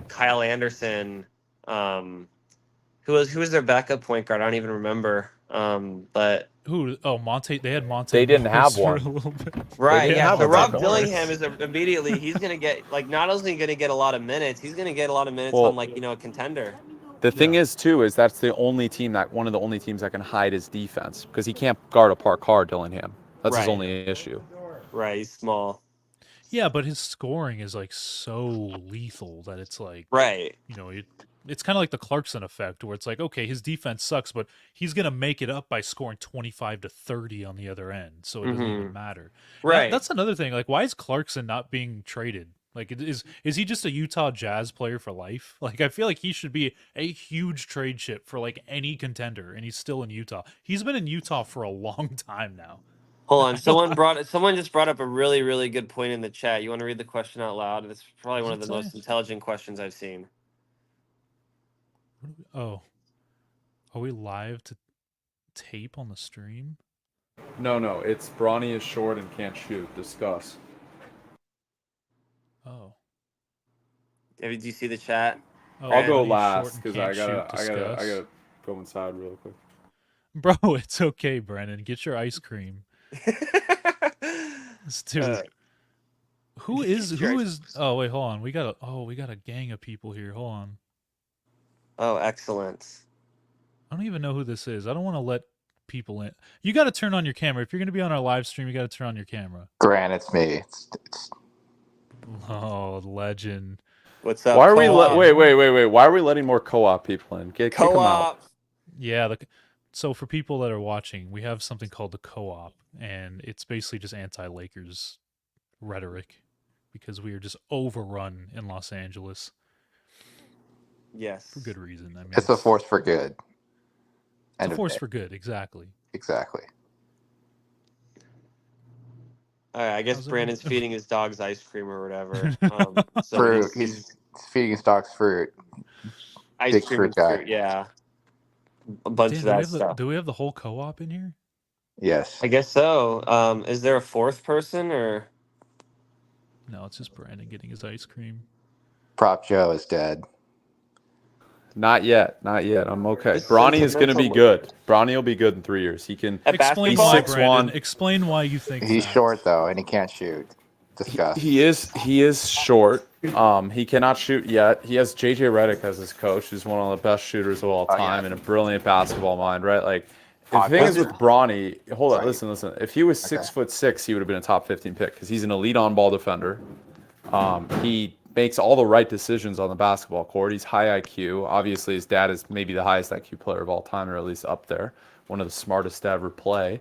Kyle Anderson. Who was their backup point guard? I don't even remember. But Who? Oh, Monte. They had Monte. They didn't Morris have one. for a little bit. right, didn't yeah. have So a Rob backup. Dillingham is immediately he's gonna get not only gonna get a lot of minutes, he's gonna get a lot of minutes Well, on a contender. The thing Yeah. is too is that's one of the only teams that can hide his defense because he can't guard a park car, Dillingham. That's his Right. only issue. Right, he's small. Yeah, but his scoring is like so lethal that it's like, Right. it's kind of like the Clarkson effect where it's like, okay, his defense sucks, but he's going to make it up by scoring 25 to 30 on the other end. So it doesn't even matter. Right. That's another thing. Like, why is Clarkson not being traded? Like, is he just a Utah Jazz player for life? Like, I feel like he should be a huge trade chip for like any contender, and he's still in Utah. He's been in Utah for a long time now. Hold on. Someone just brought up a really, really good point in the chat. You want to read the question out loud? It's probably one of the most intelligent questions I've seen. Oh, are we live to tape on the stream? No, it's Bronny is short and can't shoot. Discuss. Oh. Do you see the chat? Oh, I'll go Bronny's short last and because can't I shoot, discuss. gotta go inside real quick. Bro, it's okay, Brennan. Get your ice cream. Dude, who is? Oh wait, hold on. We got a gang of people here. Hold on. Oh, excellent. I don't even know who this is. I don't want to let people in. You got to turn on your camera if you're going to be on our live stream. You got to turn on your camera. Grant, it's me. It's Oh, legend. What's up? Why are we co-op? wait? Why are we letting more co-op people in? Kick them out. Co-op. Yeah. So for people that are watching, we have something called the co-op, and it's basically just anti-Lakers rhetoric because we are just overrun in Los Angeles. Yes. For good reason. I mean, it's a force for good. It's a force for good, exactly. Exactly. All right, I guess How's it Brandon's going? feeding his dogs ice cream or whatever. So Fruit. He's feeding his dogs fruit. ice big cream fruit and guy. fruit, yeah. A bunch Dan, of do we that have stuff. do we have the whole co-op in here? Yes. I guess so. Is there a fourth person or? No, it's just Brandon getting his ice cream. Prop Joe is dead. Not yet. I'm okay. This Bronny is going to be sentimental- good. Bronny will be good in 3 years. He can. At Explain basketball? why, 6'1". Brandon. Explain why you think He's that. short though, and he can't shoot. Disgust. He is short. He cannot shoot yet. He has JJ Redick as his coach, who's one of the best shooters of all time and a brilliant basketball mind, right? Like the thing is with Bronny, hold on, listen. If he was 6'6", he would have been a top 15 pick because he's an elite on-ball defender. He makes all the right decisions on the basketball court. He's high IQ. Obviously, his dad is maybe the highest IQ player of all time, or at least up there. One of the smartest to ever play.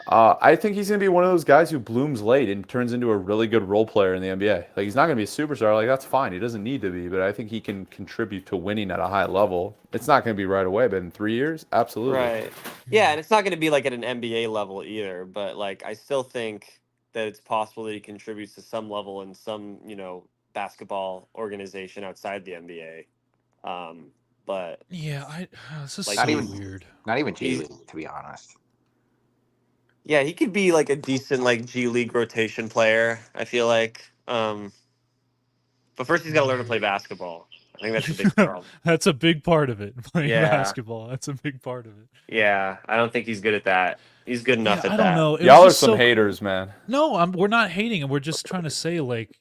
I think he's going to be one of those guys who blooms late and turns into a really good role player in the NBA. Like, he's not going to be a superstar. Like, that's fine. He doesn't need to be, but I think he can contribute to winning at a high level. It's not going to be right away, but in 3 years, absolutely. Right. Yeah, and it's not going to be like at an NBA level either, but I still think that it's possible that he contributes to some level in some, basketball organization outside the NBA. but Yeah, this is Like, so Not even weird. not even G he's League, to be honest. yeah, he could be like a decent like G League rotation player. I feel like, but first he's got to learn to play basketball. I think that's a big problem. That's a big part of it. Playing Yeah, basketball. That's a big part of it. yeah. I don't think he's good at that. He's good Yeah, enough I at don't that. know. It was Y'all are just some so haters, man. No, we're not hating him. We're just trying to say, like,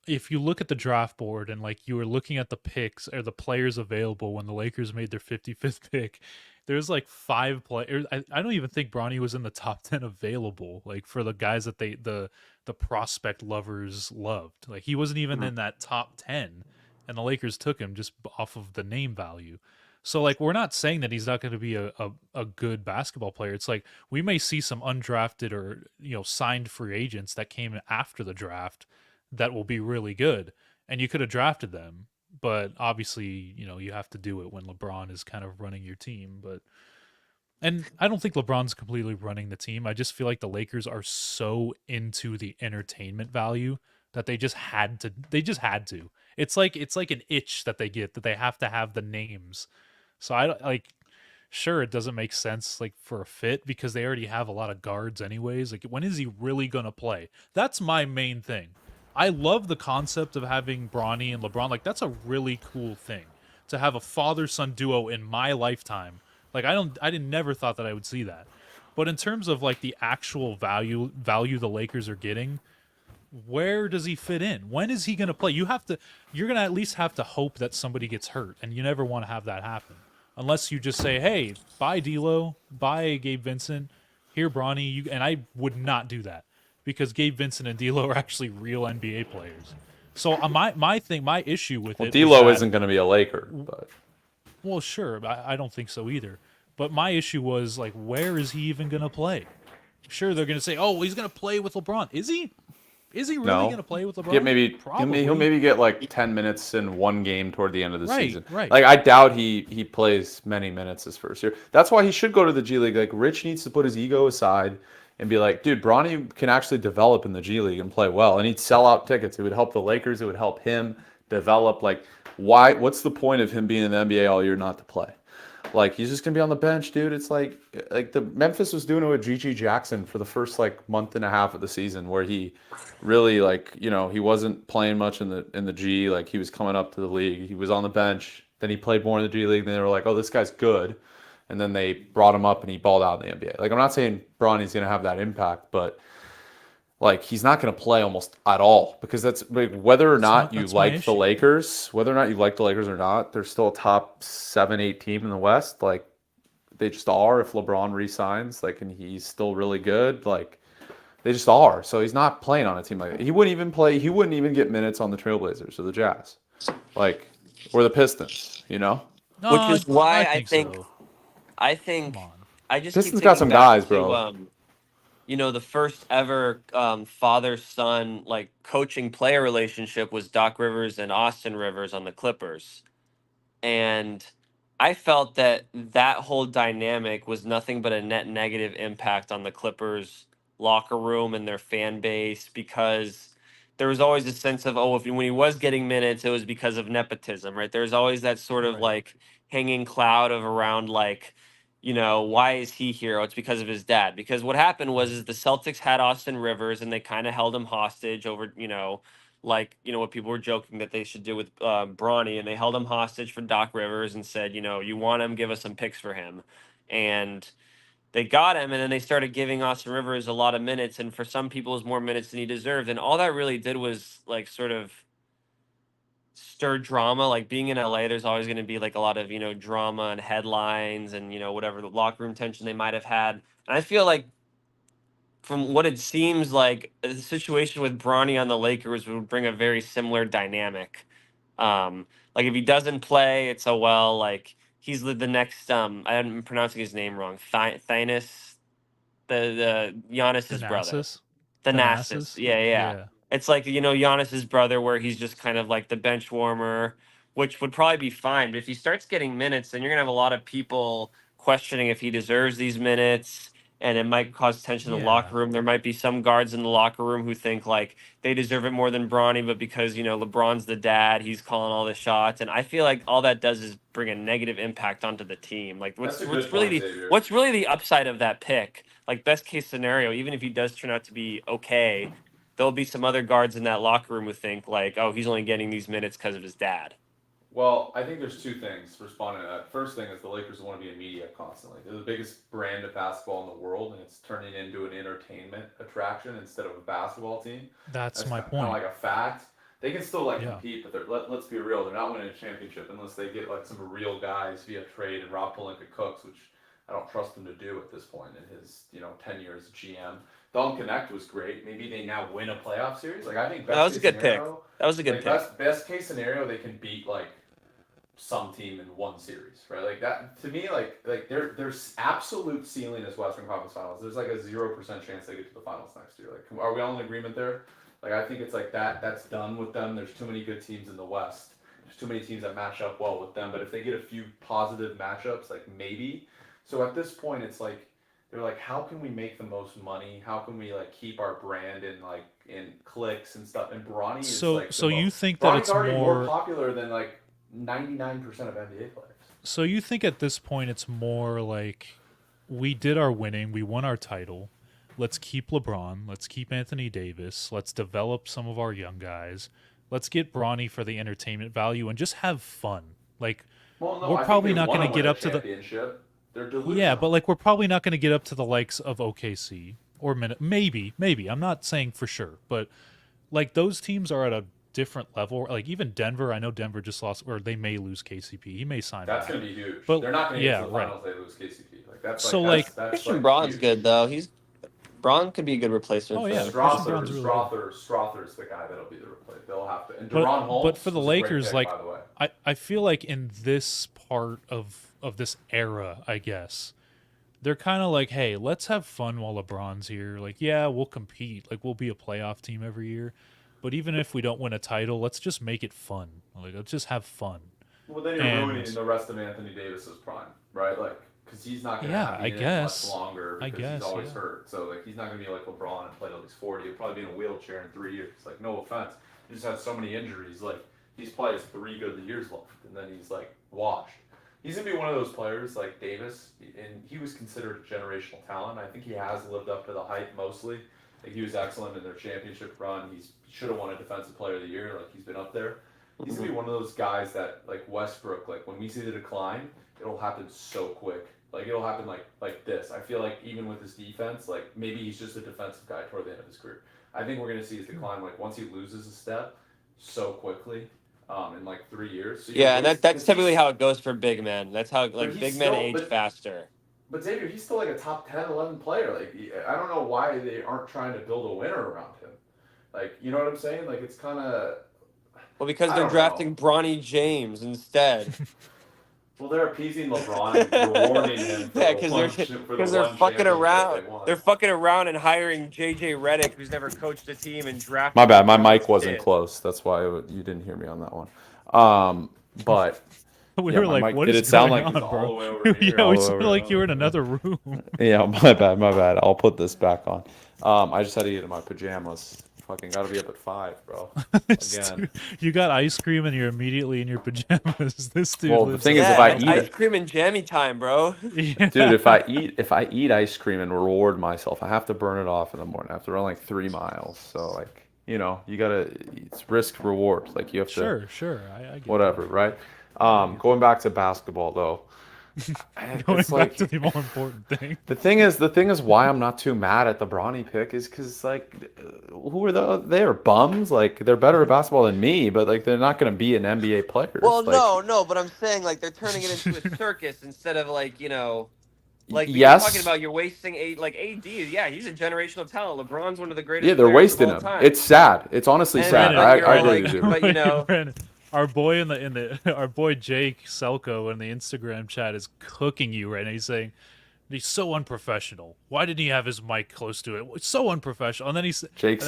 if you look at the draft board and like you were looking at the picks or the players available when the Lakers made their 55th pick, there's like 5 players. I don't even think Bronny was in the top 10 available, like for the guys that the prospect lovers loved. Like he wasn't even in that top 10, and the Lakers took him just off of the name value. So like we're not saying that he's not going to be a good basketball player. It's like we may see some undrafted or signed free agents that came after the draft that will be really good, and you could have drafted them, but obviously you have to do it when LeBron is kind of running your team. But and I don't think LeBron's completely running the team. I just feel like the Lakers are so into the entertainment value that they just had to. It's like an itch that they get, that they have to have the names. So I don't like, sure, it doesn't make sense like for a fit because they already have a lot of guards anyways. Like when is he really going to play? That's my main thing. I love the concept of having Bronny and LeBron. Like that's a really cool thing to have a father-son duo in my lifetime. Like I didn't never thought that I would see that. But in terms of like the actual value the Lakers are getting, where does he fit in? When is he going to play? You're going to at least have to hope that somebody gets hurt, and you never want to have that happen. Unless you just say, "Hey, buy D'Lo, buy Gabe Vincent, here Bronny," and I would not do that because Gabe Vincent and D'Lo are actually real NBA players. So my issue with Well, it was D'Lo that, isn't going to be a Laker, but well, sure, I don't think so either. But my issue was like, where is he even going to play? Sure, they're going to say, "Oh, he's going to play with LeBron." Is he? Is he really going no. to play with Get LeBron? maybe Probably. he'll maybe get like 10 minutes in one game toward the end of the Right, season. right. Like I doubt he plays many minutes his first year. That's why he should go to the G League. Like Rich needs to put his ego aside and be like, dude, Bronny can actually develop in the G League and play well. And he'd sell out tickets. It would help the Lakers. It would help him develop. Like what's the point of him being in the NBA all year not to play? Like he's just gonna be on the bench, dude. It's like the Memphis was doing it with G.G. Jackson for the first like month and a half of the season, where he really like he wasn't playing much in the G. Like he was coming up to the league. He was on the bench. Then he played more in the G League. Then they were like, oh, this guy's good. And then they brought him up and he balled out in the NBA. Like I'm not saying Bronny's gonna have that impact, but like he's not going to play almost at all because that's like whether or not you That's my like the issue. Lakers, whether or not you like the Lakers or not, they're still a top 7, 8 team in the West. Like they just are if LeBron resigns, like and he's still really good. Like they just are. So he's not playing on a team like that. He wouldn't even play. He wouldn't even get minutes on the Trailblazers or the Jazz, like or the Pistons. No, Which is why I think so. I Come think on. I just keep Pistons got thinking some back guys, to bro. the first ever father son like coaching player relationship was Doc Rivers and Austin Rivers on the Clippers. And I felt that that whole dynamic was nothing but a net negative impact on the Clippers locker room and their fan base, because there was always a sense of, oh, if when he was getting minutes it was because of nepotism, right? There's always that sort of Right. like hanging cloud of around like, why is he here? Oh, it's because of his dad. Because what happened was is the Celtics had Austin Rivers and they kind of held him hostage over, like what people were joking that they should do with Bronny, and they held him hostage for Doc Rivers and said, you want him, give us some picks for him, and they got him, and then they started giving Austin Rivers a lot of minutes, and for some people, it was more minutes than he deserved, and all that really did was like sort of stir drama. Like being in LA, there's always going to be like a lot of drama and headlines and whatever the locker room tension they might have had, and I feel like from what it seems like, the situation with Bronny on the Lakers would bring a very similar dynamic. Like if he doesn't play, it's like he's the next. I'm pronouncing his name wrong. Thynis, the Giannis's brother. Thanasis. Thanasis. Thanasis. Yeah, yeah. Yeah. It's like Giannis's brother, where he's just kind of like the bench warmer, which would probably be fine. But if he starts getting minutes, then you're gonna have a lot of people questioning if he deserves these minutes. and it might cause tension in the Yeah. locker room. There might be some guards in the locker room who think like they deserve it more than Bronny, but because LeBron's the dad, he's calling all the shots, and I feel like all that does is bring a negative impact onto the team. Like That's a what's good really point, the Xavier. what's really the upside of that pick? Like best case scenario, even if he does turn out to be okay, there'll be some other guards in that locker room who think like, oh, he's only getting these minutes because of his dad. Well, I think there's two things responding to that. First thing is the Lakers want to be in media constantly. They're the biggest brand of basketball in the world, and it's turning into an entertainment attraction instead of a basketball team. That's my kind point. of like a fact. They can still Yeah. compete, but let's be real, they're not winning a championship unless they get like some real guys via trade and Rob Pelinka Cooks, which I don't trust them to do at this point in his 10 years as GM. Dalton Connect was great. Maybe they now win a playoff series. Like I think That was a good pick. That was a good pick. Best case scenario, they can beat like some team in one series, right? Like that to me, like there's absolute ceiling as Western Conference Finals. There's like a 0% chance they get to the finals next year. Like, are we all in agreement there? Like I think it's like that's done with them. There's too many good teams in the West. There's too many teams that match up well with them. But if they get a few positive matchups, like maybe. So at this point, it's like they're like, how can we make the most money? How can we like keep our brand in clicks and stuff? And Bronny is like so you think that Bronny's it's already more popular than like 99% of NBA players. So you think at this point it's more like we did our winning, we won our title. Let's keep LeBron, let's keep Anthony Davis, let's develop some of our young guys. Let's get Bronny for the entertainment value and just have fun. Like we're probably not going to get up to the They're delusional. Yeah, but like we're probably not going to get up to the likes of OKC or maybe. I'm not saying for sure, but like those teams are at a different level. Like even Denver, I know Denver just lost, or they may lose KCP. He may sign That's back. going to be huge. But they're not going to get to the right. finals. They lose KCP. Like that's So, that's Christian Braun's good though. Braun could be a good replacement. Oh, for yeah. them. Strother's the guy that'll be the replacement. They'll have to. And Deron Holmes. But for the was a great Lakers, pick, like by the way. I feel like in this part of this era, I guess they're kind of like, hey, let's have fun while LeBron's here. Like, yeah, we'll compete. Like, we'll be a playoff team every year. But even if we don't win a title, let's just make it fun. Like, let's just have fun. Well, then you're ruining the rest of Anthony Davis's prime, right? Like, because he's not going to have to be in it much longer because he's always hurt. So, like, he's not going to be like LeBron and play till he's 40. He'll probably be in a wheelchair in 3 years. Like, no offense. He just has so many injuries. Like, he's probably has 3 good years left, and then he's, like, washed. He's going to be one of those players like Davis, and he was considered a generational talent. I think he has lived up to the hype mostly. Like, he was excellent in their championship run. He should have won a Defensive Player of the Year. Like, he's been up there. He's going to be one of those guys that, like Westbrook, like, when we see the decline, it'll happen so quick. Like, it'll happen like this. I feel like even with his defense, like, maybe he's just a defensive guy toward the end of his career. I think we're going to see his decline, like, once he loses a step so quickly in, like, 3 years. So yeah, and that's typically how it goes for big men. That's how, like, big men age faster. But Xavier, he's still like a top 10, 11 player. Like, I don't know why they aren't trying to build a winner around him. Like, you know what I'm saying? Like, it's kind of... Well, because they're drafting Bronny James instead. Well, they're appeasing LeBron and rewarding him because they're fucking around. They're fucking around and hiring JJ Redick, who's never coached a team, and drafting. My bad, my mic wasn't close. That's why you didn't hear me on that one. But... We were like, what is going on, bro? Yeah, we sounded like you were in another room. Yeah, my bad. I'll put this back on. I just had to get in my pajamas. Fucking gotta be up at 5, bro. Again. You got ice cream and you're immediately in your pajamas. This dude. Well, the thing is, if I eat ice cream and jammy time, bro. Yeah. Dude, if I eat ice cream and reward myself, I have to burn it off in the morning. I have to run like 3 miles. So like, you gotta. It's risk reward. Like you have to. Sure. I get whatever, right? Going back to basketball though. Going back to the more important thing. The thing is why I'm not too mad at the Bronny pick is because like, who are they're bums. Like they're better at basketball than me, but like they're not going to be an NBA player. Well, like, no, but I'm saying like they're turning it into a circus instead of like like yes. You're talking about you're wasting AD. Yeah, he's a generational talent. LeBron's one of the greatest. Yeah, they're wasting him. Time. It's sad. It's honestly sad. I agree with you. But our boy our boy Jake Selko in the Instagram chat is cooking you right now. He's saying he's so unprofessional. Why didn't he have his mic close to it? It's so unprofessional. And then he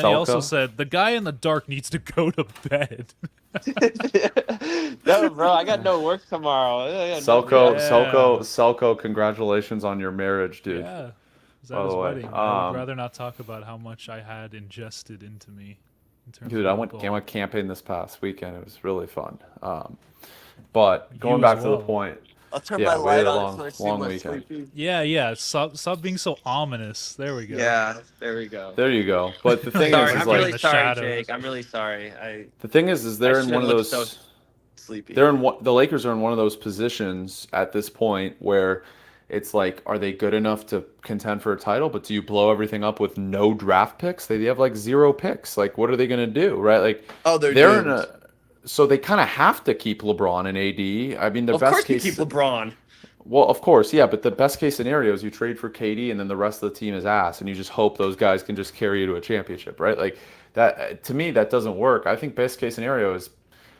also said the guy in the dark needs to go to bed. No, bro, I got no work tomorrow. Selko, congratulations on your marriage, dude. Yeah. was at By his the way, wedding. I would rather not talk about how much I had ingested into me in terms dude, of I went alcohol. camping this past weekend. It was really fun. But going You as back to the well. point, I'll turn my yeah, we had light a on so I seem long less weekend. sleepy. Yeah. Stop being so ominous. There we go. Yeah, there we go. There you go. But the thing Sorry, is I'm Like in really the sorry, shadows. Jake. I'm really sorry. the thing is I they're in one shouldn't of look so those. sleepy. The Lakers are in one of those positions at this point where it's like, are they good enough to contend for a title? But do you blow everything up with no draft picks? They have like 0 picks. Like, what are they going to do, right? Like, Oh, they're they're in doomed. a. So they kind of have to keep LeBron and AD. I mean, the Of best course you case. keep LeBron. Well, of course, yeah, but the best case scenario is you trade for KD and then the rest of the team is ass, and you just hope those guys can just carry you to a championship, right? Like that to me, that doesn't work. I think best case scenario is,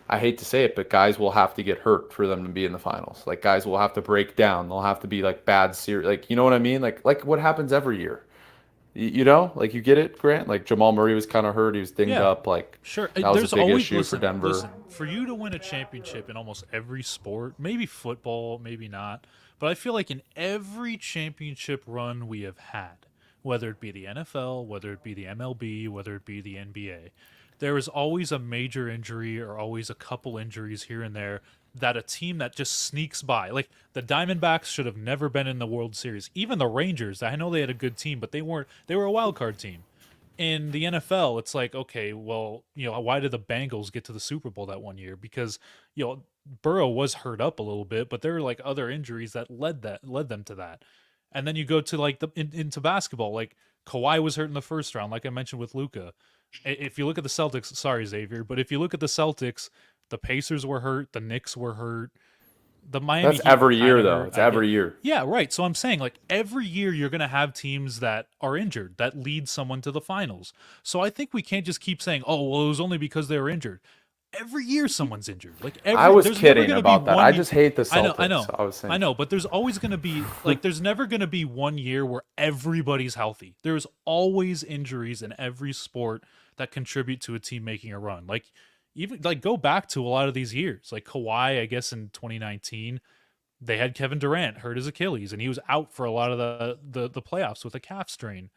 I hate to say it, but guys will have to get hurt for them to be in the finals. Like guys will have to break down. They'll have to be like bad series. Like you know what I mean? Like what happens every year. You know, like you get it, Grant. Like Jamal Murray was kind of hurt. He was dinged Yeah. up. Like Sure. that was a There's big always issue for Denver. Listen, for you to win a championship in almost every sport, maybe football, maybe not, but I feel like in every championship run we have had, whether it be the NFL, whether it be the MLB, whether it be the NBA, there is always a major injury or always a couple injuries here and there that a team that just sneaks by. Like the Diamondbacks should have never been in the World Series. Even the Rangers, I know they had a good team, but they weren't. They were a wild card team. In the NFL, it's like, okay, well, why did the Bengals get to the Super Bowl that one year? Because, Burrow was hurt up a little bit, but there were like other injuries that led them to that. And then you go to like into basketball, like Kawhi was hurt in the first round, like I mentioned with Luca. If you look at the Celtics, sorry Xavier, but if you look at the Celtics, the Pacers were hurt, the Knicks were hurt, the Miami That's Heat were every year kinda though. hurt. It's every year. Yeah, right. So I'm saying like every year you're going to have teams that are injured that lead someone to the finals. So I think we can't just keep saying, "Oh, well, it was only because they were injured." Every year someone's injured. Like I was there's never kidding gonna about be that. one I just hate the Celtics. I know. I was saying. I know, but there's always going to be like there's never going to be one year where everybody's healthy. There's always injuries in every sport that contribute to a team making a run. Like even like go back to a lot of these years. Like Kawhi, I guess in 2019, they had Kevin Durant hurt his Achilles and he was out for a lot of the playoffs with a calf strain.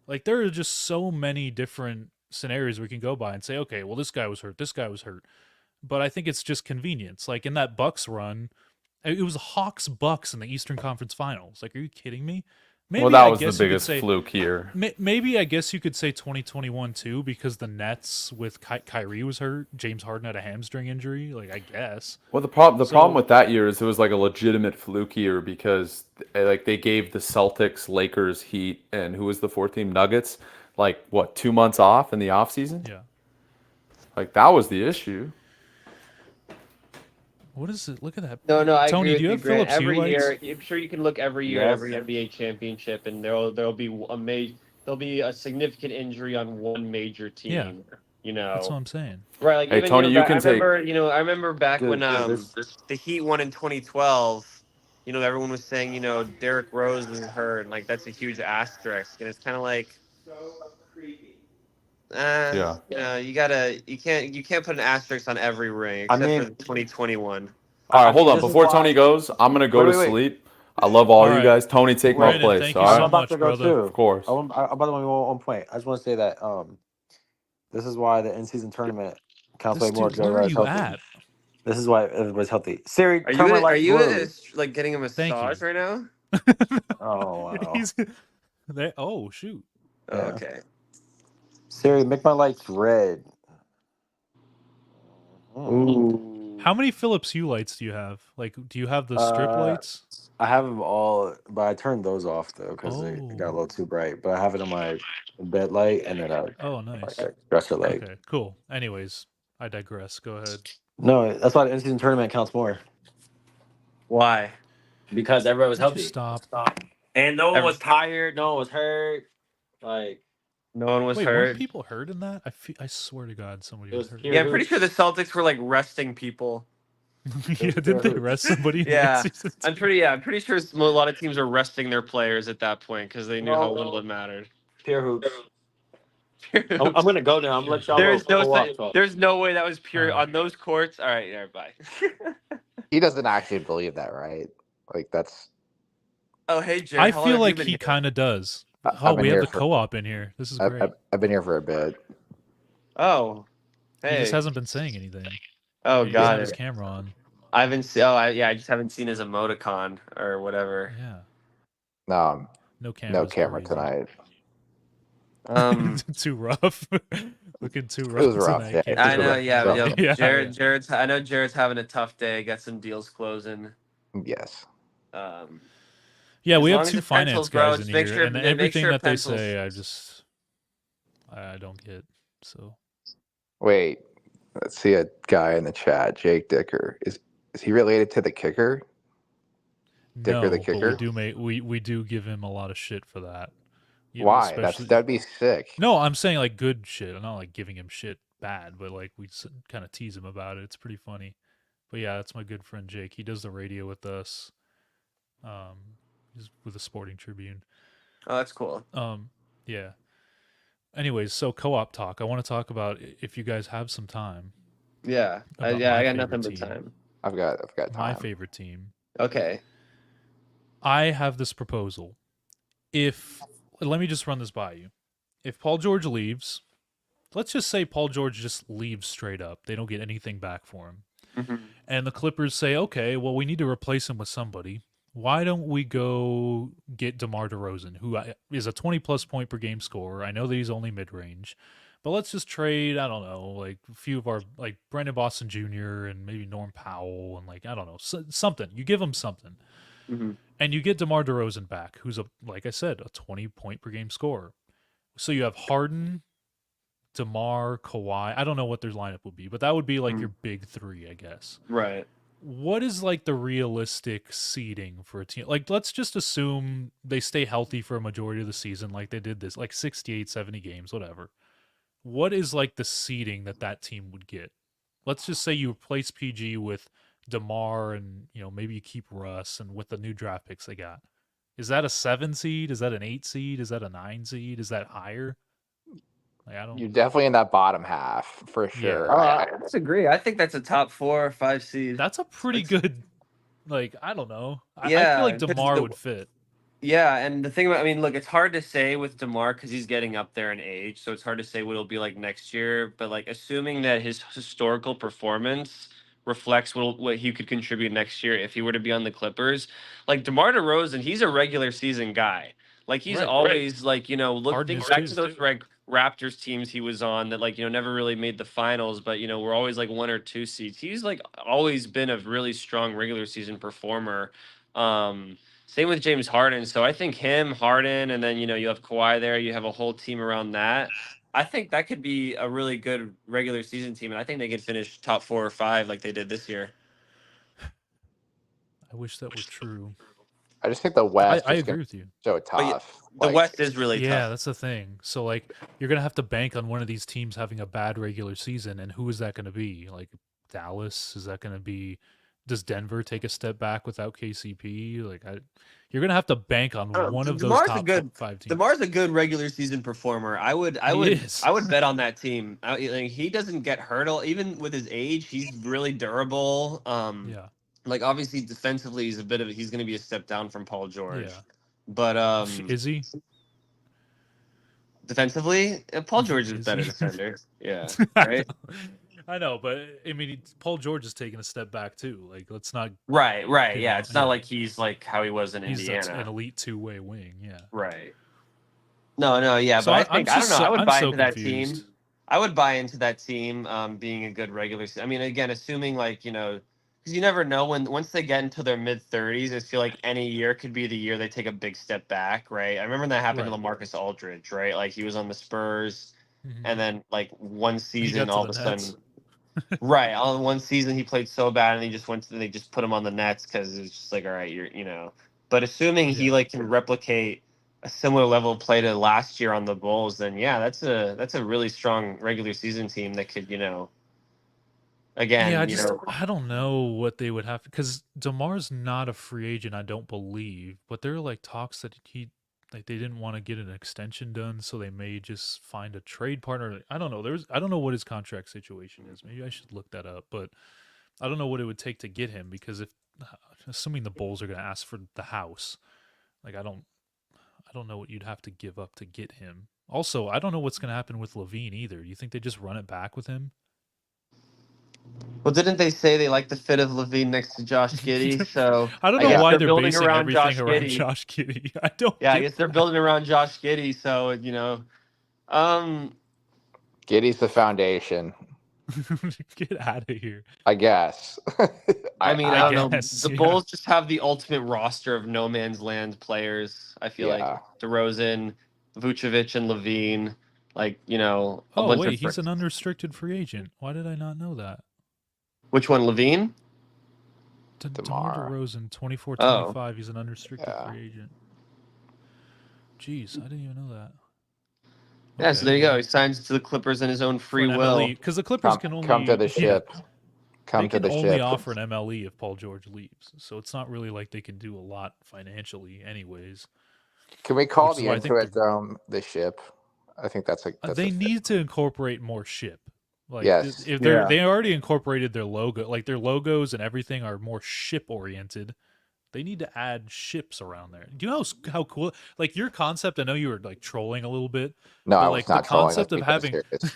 Like there are just so many different scenarios we can go by and say, okay, well this guy was hurt, this guy was hurt. But I think it's just convenience. Like in that Bucks run, it was Hawks Bucks in the Eastern Conference Finals. Like, are you kidding me? Maybe Well, that I was the guess you could biggest say fluke here. maybe I guess you could say 2021 too, because the Nets with Kyrie was hurt. James Harden had a hamstring injury. Like I guess. Well, the problem So- with that year is it was like a legitimate fluke year because like they gave the Celtics, Lakers, Heat, and who was the fourth team, Nuggets, like what 2 months off in the off season. Yeah. Like that was the issue. What is it? Look at that. No, I Tony, agree with do you you, have Grant. Phillips Every Hue year, lights? I'm sure you can look every year at Yes. every NBA championship, and there'll be a significant injury on one major team. Yeah. You know, That's what I'm saying. right? Like Hey, even, Tony, you back, can take- I remember back Dude, when this- the Heat won in 2012. Everyone was saying, Derrick Rose was hurt, and like that's a huge asterisk, and it's kind of like. Yeah. You can't put an asterisk on every ring I except mean- for 2021. All right, hold on. This is Before why- Tony goes, I'm gonna go Wait, to wait. sleep. I love all All you right. guys. Tony, take my Brandon, place. thank all you right? so I'm about much, to go brother. too. Of course. By the way, on point. I just want to say that this is why the in-season tournament counts This way more. dude, where are everybody's you healthy. at? This is why everybody's healthy. Siri, Are turn my you lights blue. like getting a Thank massage you. right now? Oh wow. He's oh shoot. Oh, Yeah. okay. Siri, make my lights red. Ooh. How many Philips Hue lights do you have? Like, do you have the strip lights? I have them all, but I turned those off though because they got a Oh. little too bright. But I have it on my bed light and then Oh, nice. like a dresser light. Okay, cool. Anyways, I digress. Go ahead. No, that's why the in-season tournament counts more Why? because everybody was Would you healthy. stop. And no one Every- was tired. No one was hurt. Like No one was Wait, hurt. weren't people hurt in that? I swear to God, somebody It was was hurt. pure- Yeah, I'm pretty sure the Celtics were like resting people. Yeah, didn't they arrest somebody? in Yeah, that season? I'm pretty sure a lot of teams are resting their players at that point because they knew how No. little it mattered. pure hoops. I'm gonna go now. I'm gonna let y'all There's go. there's no way that was pure Alright. on those courts. All right, bye. He doesn't actually believe that, right? Like that's Oh, hey, Jared. I How long feel have you like been he here? kind of does. Oh, I've been we have here the for co-op in here. This is great. I've been here for a bit. Oh, He just hey. hasn't been saying anything. Oh, He doesn't got have his it. camera on. I haven't seen. Oh, yeah. I just haven't seen his emoticon or whatever. Yeah. No, No no camera's camera crazy. tonight. Too rough. Looking too It rough was rough. tonight. Yeah, Can't it was I do know. it. rough. Yeah, rough. yeah. Yeah. Jared's. I know Jared's having a tough day. Got some deals closing. Yes. Um, Yeah, as we have long as two it pencils, finance bro. guys in Just make here, sure. and Make everything sure it that they pencils. say, I don't get. So Wait, let's see a guy in the chat, Jake Dicker. Is he related to the kicker? Dicker the no, but kicker? we do give him a lot of shit for that. Yeah, Why? especially That'd be sick. no, I'm saying like good shit. I'm not like giving him shit bad, but like we kind of tease him about it. It's pretty funny. But yeah, that's my good friend Jake. He does the radio with us. He's with the Sporting Tribune. Oh, that's cool. Yeah. Anyways, so co-op talk. I want to talk about if you guys have some time Yeah. about Yeah. my I got favorite nothing but team. time. I've got My time. favorite team. Okay. I have this proposal. Let me just run this by you. If Paul George leaves, let's just say Paul George just leaves straight up. They don't get anything back for him. Mm-hmm. And the Clippers say, okay, well, we need to replace him with somebody. Why don't we go get DeMar DeRozan, who is a 20-plus point per game scorer? I know that he's only mid-range. But let's just trade, I don't know, like a few of our, like Brandon Boston Jr. and maybe Norm Powell and like, I don't know, something. You give him something. Mm-hmm. And you get DeMar DeRozan back, who's, like I said, a 20-point per game scorer. So you have Harden, DeMar, Kawhi. I don't know what their lineup would be, but that would be like your big three, I guess. Right. What is like the realistic seeding for a team? Like, let's just assume they stay healthy for a majority of the season, like they did this, like 68, 70 games, whatever. What is like the seeding that team would get? Let's just say you replace PG with DeMar and, maybe you keep Russ and with the new draft picks they got. Is that a 7 seed? Is that an 8 seed? Is that a 9 seed? Is that higher? Like, I don't. You're definitely in that bottom half for sure. Yeah. I disagree. I think that's a top 4 or 5 seed. That's a pretty good. Like, I don't know. I Yeah, feel like 'cause DeMar would fit. Yeah, and the thing about, I mean, look, it's hard to say with DeMar because he's getting up there in age, so it's hard to say what it'll be like next year. But like, assuming that his historical performance reflects what he could contribute next year if he were to be on the Clippers, like DeMar DeRozan, he's a regular season guy. Like he's Right. always like look Harden think is back too. to those like Raptors teams he was on that like never really made the finals, but were always like 1 or 2 seeds. He's like always been a really strong regular season performer. Same with James Harden. So I think him, Harden, and then you have Kawhi there. You have a whole team around that. I think that could be a really good regular season team, and I think they could finish top 4 or 5 like they did this year. I wish that were true. I just think the West I is agree with you. so But yeah, tough. the Like, West is really Yeah, tough. that's the thing. So like you're gonna have to bank on one of these teams having a bad regular season, and who is that gonna be? Like Dallas? Is that gonna be? Does Denver take a step back without KCP? Like you're gonna have to bank on one of those DeMar's top 5 teams. DeMar's a good regular season performer. I would is. bet on that team. Like, he doesn't get hurt even with his age. He's really durable. Yeah. Like obviously defensively he's going to be a step down from Paul George. Yeah. But Is he? defensively, Paul George is Is better he? defender. Yeah, right. I know, but I mean, Paul George is taking a step back too. Like, let's not. Right. Yeah, it's not Yeah. like he's like how he was in He's Indiana. an elite 2-way wing. Yeah. Right. No, yeah, So but I think I don't know. I would I'm buy so into that confused. team. I would buy into that team being a good regular season. I mean, again, assuming like because you never know once they get into their mid 30s. I feel like any year could be the year they take a big step back, right? I remember that happened to Right. LaMarcus Aldridge, right? Like he was on the Spurs, Mhm. and then like one season, to all the of a Nets. sudden, right? All in one season, he played so bad, and they just put him on the Nets because it's just like, all right, But assuming he Yeah. like can replicate a similar level of play to last year on the Bulls, then yeah, that's a really strong regular season team that could again Yeah, I don't know what they would have because DeMar's not a free agent, I don't believe. But there are like talks that they didn't want to get an extension done, so they may just find a trade partner. I don't know. I don't know what his contract situation is. Maybe I should look that up, but I don't know what it would take to get him because assuming the Bulls are going to ask for the house, Like, I don't know what you'd have to give up to get him. Also, I don't know what's going to happen with Levine either. Do you think they just run it back with him? Well, didn't they say they like the fit of Levine next to Josh Giddey? So I don't I know guess why they're they're building basing around everything Josh around Giddey. Josh Giddey. I don't. Yeah, I get guess they're that. building around Josh Giddey. So Giddy's the foundation, Get out of here. I guess. I mean, I I don't know. guess, The yeah. Bulls just have the ultimate roster of no man's land players. I feel like Yeah. DeRozan, Vucevic, and Levine. Like, a Oh, bunch wait, of. he's an unrestricted free agent. Why did I not know that? Which one, Levine? DeMar DeMar. DeRozan, 24-25. Oh. He's an unrestricted Yeah. free agent. Jeez, I didn't even know that. Yeah, so Okay, there you well, go. He signs to the Clippers in his own free for an will. MLE, because the Clippers can only Come to the ship. Come they to can the only ship. offer an MLE if Paul George leaves. So it's not really like they can do a lot financially, anyways. Can we call Which is the why I think Intuit Dome the ship? I think that's a. That's they a need to incorporate more ship. Like, Yes. if Yeah. they already incorporated their logo, like their logos and everything are more ship oriented. They need to add ships around there. Do you know how cool? Like your concept, I know you were like trolling a little bit. No, but I like was not the trolling. concept Let's of be having serious.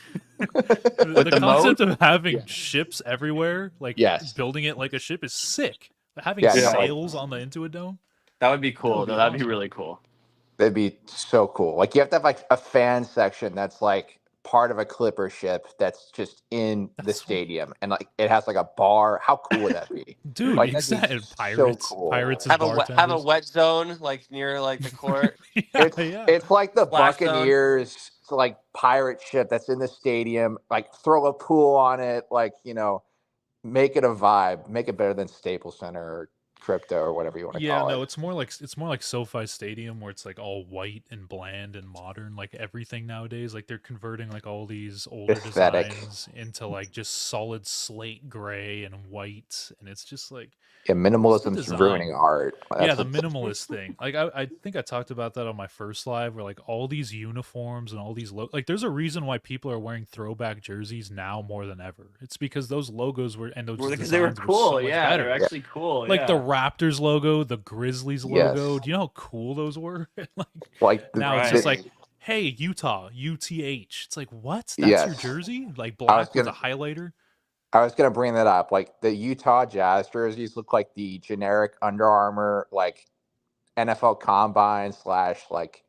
With the concept moat? of having Yeah. ships everywhere, like Yes. building it like a ship, is sick. Having Yeah, no, like- sails on the Intuit Dome. That would be cool. would be That'd be awesome. really cool. That'd be so cool. Like you have to have like a fan section that's like part of a Clipper ship that's just in the That's- stadium, and like it has like a bar. How cool would that be? Dude, Like, that'd be exactly. so Pirates, cool. pirates as Have a bartenders. wet zone like near like the court. yeah, It's like the Splash zone. Buccaneers like pirate ship that's in the stadium. Like throw a pool on it. Like make it a vibe. Make it better than Staples Center or Crypto or whatever you want to Yeah, call no, it. it's more like SoFi Stadium where it's like all white and bland and modern, like everything nowadays. Like they're converting like all these older Aesthetic. designs into like just solid slate gray and white, and it's just like Yeah, minimalism's design. ruining art. yeah, That's the what- minimalist thing. Like I think I talked about that on my first live, where like all these uniforms and all these like there's a reason why people are wearing throwback jerseys now more than ever. It's because those logos were and those Because designs they were so cool. much Yeah, better. they're actually cool. Like the yeah. Raptors logo, the Grizzlies logo. Yes. Do you know how cool those were? like like now it's Right. just like, hey, Utah, UTH. It's like, what? That's your Yes. jersey? Like I black was with a gonna- highlighter? I was gonna bring that up. Like the Utah Jazz jerseys look like the generic Under Armour like NFL Combine / like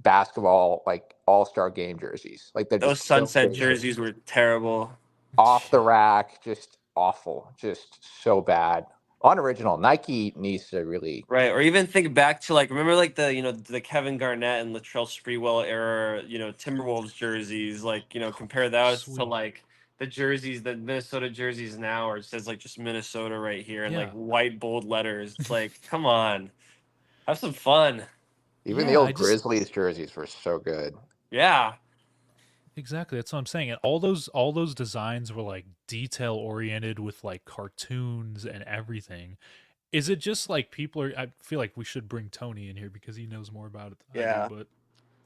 basketball like All-Star game jerseys. Like they're Those just so sunset basic. jerseys were terrible. Off the rack, just awful, just so bad. Unoriginal. Nike needs to really. Right. Or even think back to like remember like the Kevin Garnett and Latrell Sprewell era, Timberwolves jerseys, like, compare those to Sweet. like the jerseys, the Minnesota jerseys now, or it says like just Minnesota right here and like Yeah. white bold letters. It's like, come on. Have some fun. Even Yeah, the old I just- Grizzlies jerseys were so good. Yeah. Exactly. That's what I'm saying. And all those designs were like detail oriented with like cartoons and everything. Is it just like people are? I feel like we should bring Tony in here because he knows more about it than I Yeah. do. But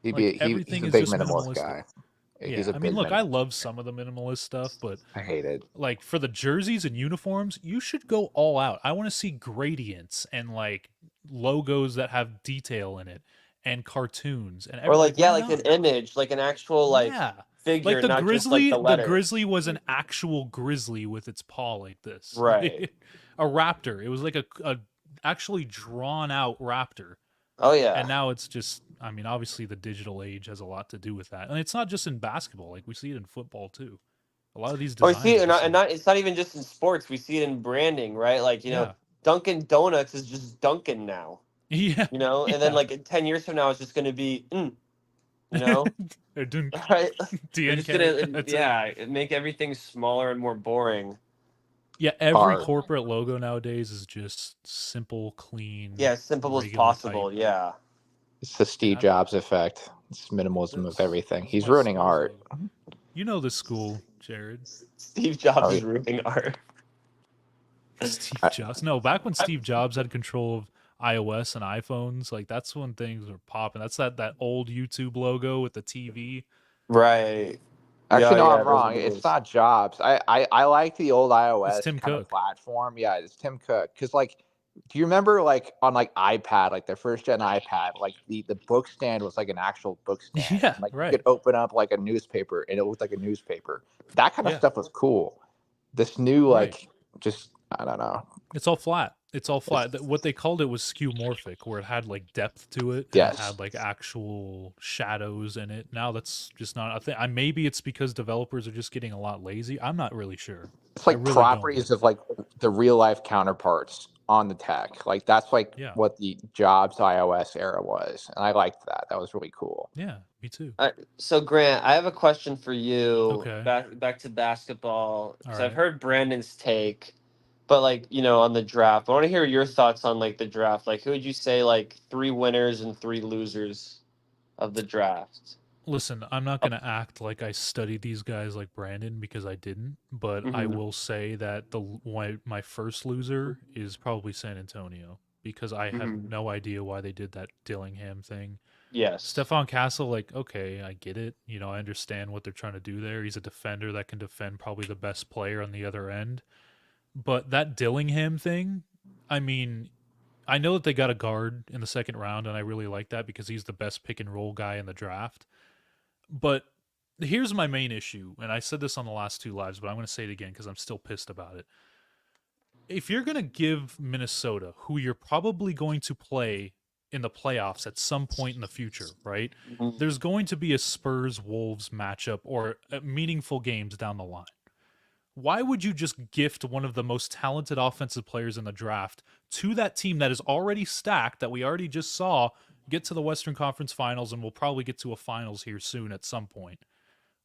He's everything a is big just minimalist minimalistic. guy. yeah, He's a I mean, big look, I minimalist. love some of the minimalist stuff, but I hate it. like for the jerseys and uniforms, you should go all out. I want to see gradients and like logos that have detail in it and cartoons and Or like, everything. yeah, like an image, like an actual like yeah. figure, Like the not grizzly, just like the letter. grizzly was an actual grizzly with its paw like this. Right. a raptor. It was like a actually drawn out raptor. Oh yeah. And now it's just, I mean, obviously the digital age has a lot to do with that. And it's not just in basketball. Like we see it in football too. A lot of these Or designs. see it, are and just not, like- it's not even just in sports. We see it in branding, right? Like, Yeah. Dunkin' Donuts is just Dunkin' now, yeah. and then Yeah. like 10 years from now, it's just going to be, you know, They're doing right? They're just DNK. gonna, That's it. yeah, make everything smaller and more boring. Yeah, every Art. corporate logo nowadays is just simple, clean. Yeah, as simple as regular possible. type. Yeah. It's the Steve Yeah. Jobs effect. It's minimalism That's- of everything. that's He's my ruining school's art. logo. You know the school, Jared. Steve Jobs Oh, is yeah. ruining art. Steve Jobs. No, back when Steve Jobs had control of iOS and iPhones, like that's when things were popping. That's that old YouTube logo with the TV. Right. Actually, no, yeah, I'm those wrong. are the It's days. not Jobs. I like the old iOS Tim kind of Cook. platform. Yeah, it's Tim Cook. Because like Do you remember like on like iPad, like the first gen iPad, like the book stand was like an actual book stand, Yeah, and like you right. could open up like a newspaper and it looked like a newspaper. That kind of Yeah, stuff was cool. This new right. like just I don't know. It's all flat. It's all flat. It's What they called it was skeuomorphic, where it had like depth to it and it yes. had like actual shadows in it. Now that's just not a thing. Maybe it's because developers are just getting a lot lazy. I'm not really sure. It's I like really don't properties know. of like the real life counterparts on the tech. Like that's like Yeah, what the Jobs iOS era was, and I liked that. That was really cool. yeah, me too. So Grant, I have a question for you. Okay, Back to basketball, all because I've right. heard Brandon's take, but like on the draft, I want to hear your thoughts on like the draft. Like, who would you say like 3 winners and 3 losers of the draft? Listen, I'm not gonna act like I studied these guys like Brandon because I didn't, but I Mm-hmm. will say that my first loser is probably San Antonio because I have Mm-hmm. no idea why they did that Dillingham thing. Yes. Stefan Castle, like, okay, I get it. I understand what they're trying to do there. He's a defender that can defend probably the best player on the other end. But that Dillingham thing, I mean, I know that they got a guard in the second round, and I really like that because he's the best pick and roll guy in the draft. But here's my main issue, and I said this on the last 2 lives, but I'm going to say it again because I'm still pissed about it. If you're going to give Minnesota, who you're probably going to play in the playoffs at some point in the future, right? Mhm. There's going to be a Spurs Wolves matchup or meaningful games down the line. Why would you just gift one of the most talented offensive players in the draft to that team that is already stacked, that we already just saw get to the Western Conference Finals and will probably get to a finals here soon at some point?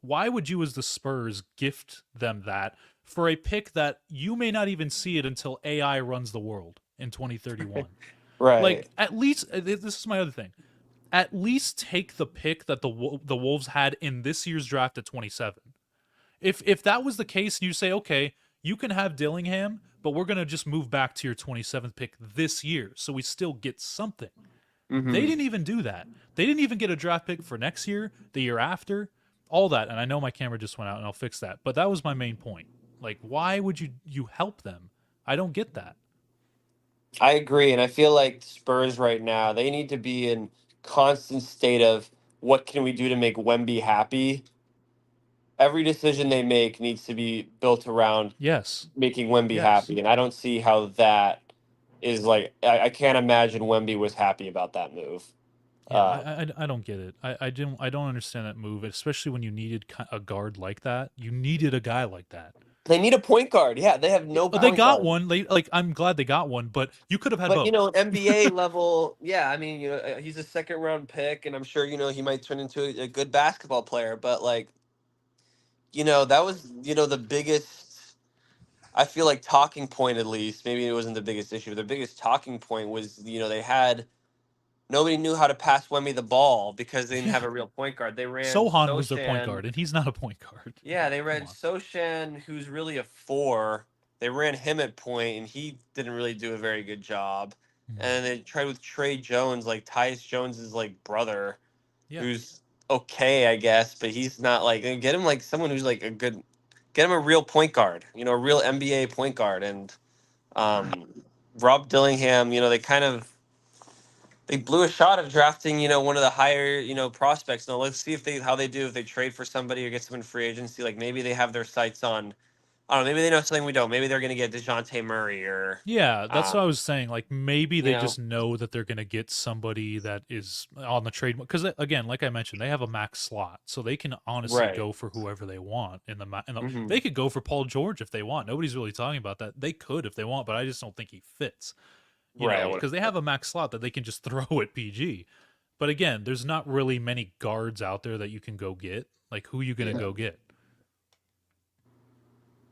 Why would you, as the Spurs, gift them that for a pick that you may not even see it until AI runs the world in 2031? Right. Like, at least, this is my other thing. At least take the pick that the Wolves had in this year's draft at 27. If that was the case, and you say, okay, you can have Dillingham, but we're gonna just move back to your 27th pick this year, so we still get something. They Mm-hmm. didn't even do that. They didn't even get a draft pick for next year, the year after, all that. And I know my camera just went out, and I'll fix that. But that was my main point. Like, why would you help them? I don't get that. I agree, and I feel like Spurs right now they need to be in constant state of what can we do to make Wemby happy. Every decision they make needs to be built around Yes, making Wemby yes, happy, and I don't see how that is like. I can't imagine Wemby was happy about that move. yeah. Uh, I don't get it. I don't understand that move, especially when you needed a guard like that. You needed a guy like that. they need a point guard. Yeah, they have no They point got guard. one. I'm glad they got one, but you could have had But both. NBA level, yeah. I mean, he's a second round pick, and I'm sure he might turn into a good basketball player. But like, that was the biggest. I feel like talking point, at least maybe it wasn't the biggest issue. But the biggest talking point was they had nobody knew how to pass Wemby the ball because they didn't have Yeah, a real point guard. They ran Sohan was their point Sochan. guard, and he's not a point guard. Yeah, they Come ran on. Sochan, who's really a 4. They ran him at point, and he didn't really do a very good job. Mhm. And they tried with Trey Jones, like Tyus Jones's like brother, Yeah, who's okay, I guess, but he's not like get him like someone who's like get him a real point guard, a real NBA point guard, and um, Rob Dillingham, they blew a shot of drafting, one of the higher, prospects. Now let's see how they do if they trade for somebody or get someone in free agency. Like maybe they have their sights on. I don't know. Maybe they know something we don't. Maybe they're going to get Dejounte Murray or, yeah, that's um, what I was saying. Like maybe you they know, just know that they're gonna get somebody that is on the trade because again, like I mentioned, they have a max slot, so they can honestly right. go for whoever they want in Hmm. they could go for Paul George if they want. Nobody's really talking about that. They could if they want, but I just don't think he fits. Right. Because they have a max slot that they can just throw at PG. But again, there's not really many guards out there that you can go get. Like who you gonna Yeah. go get?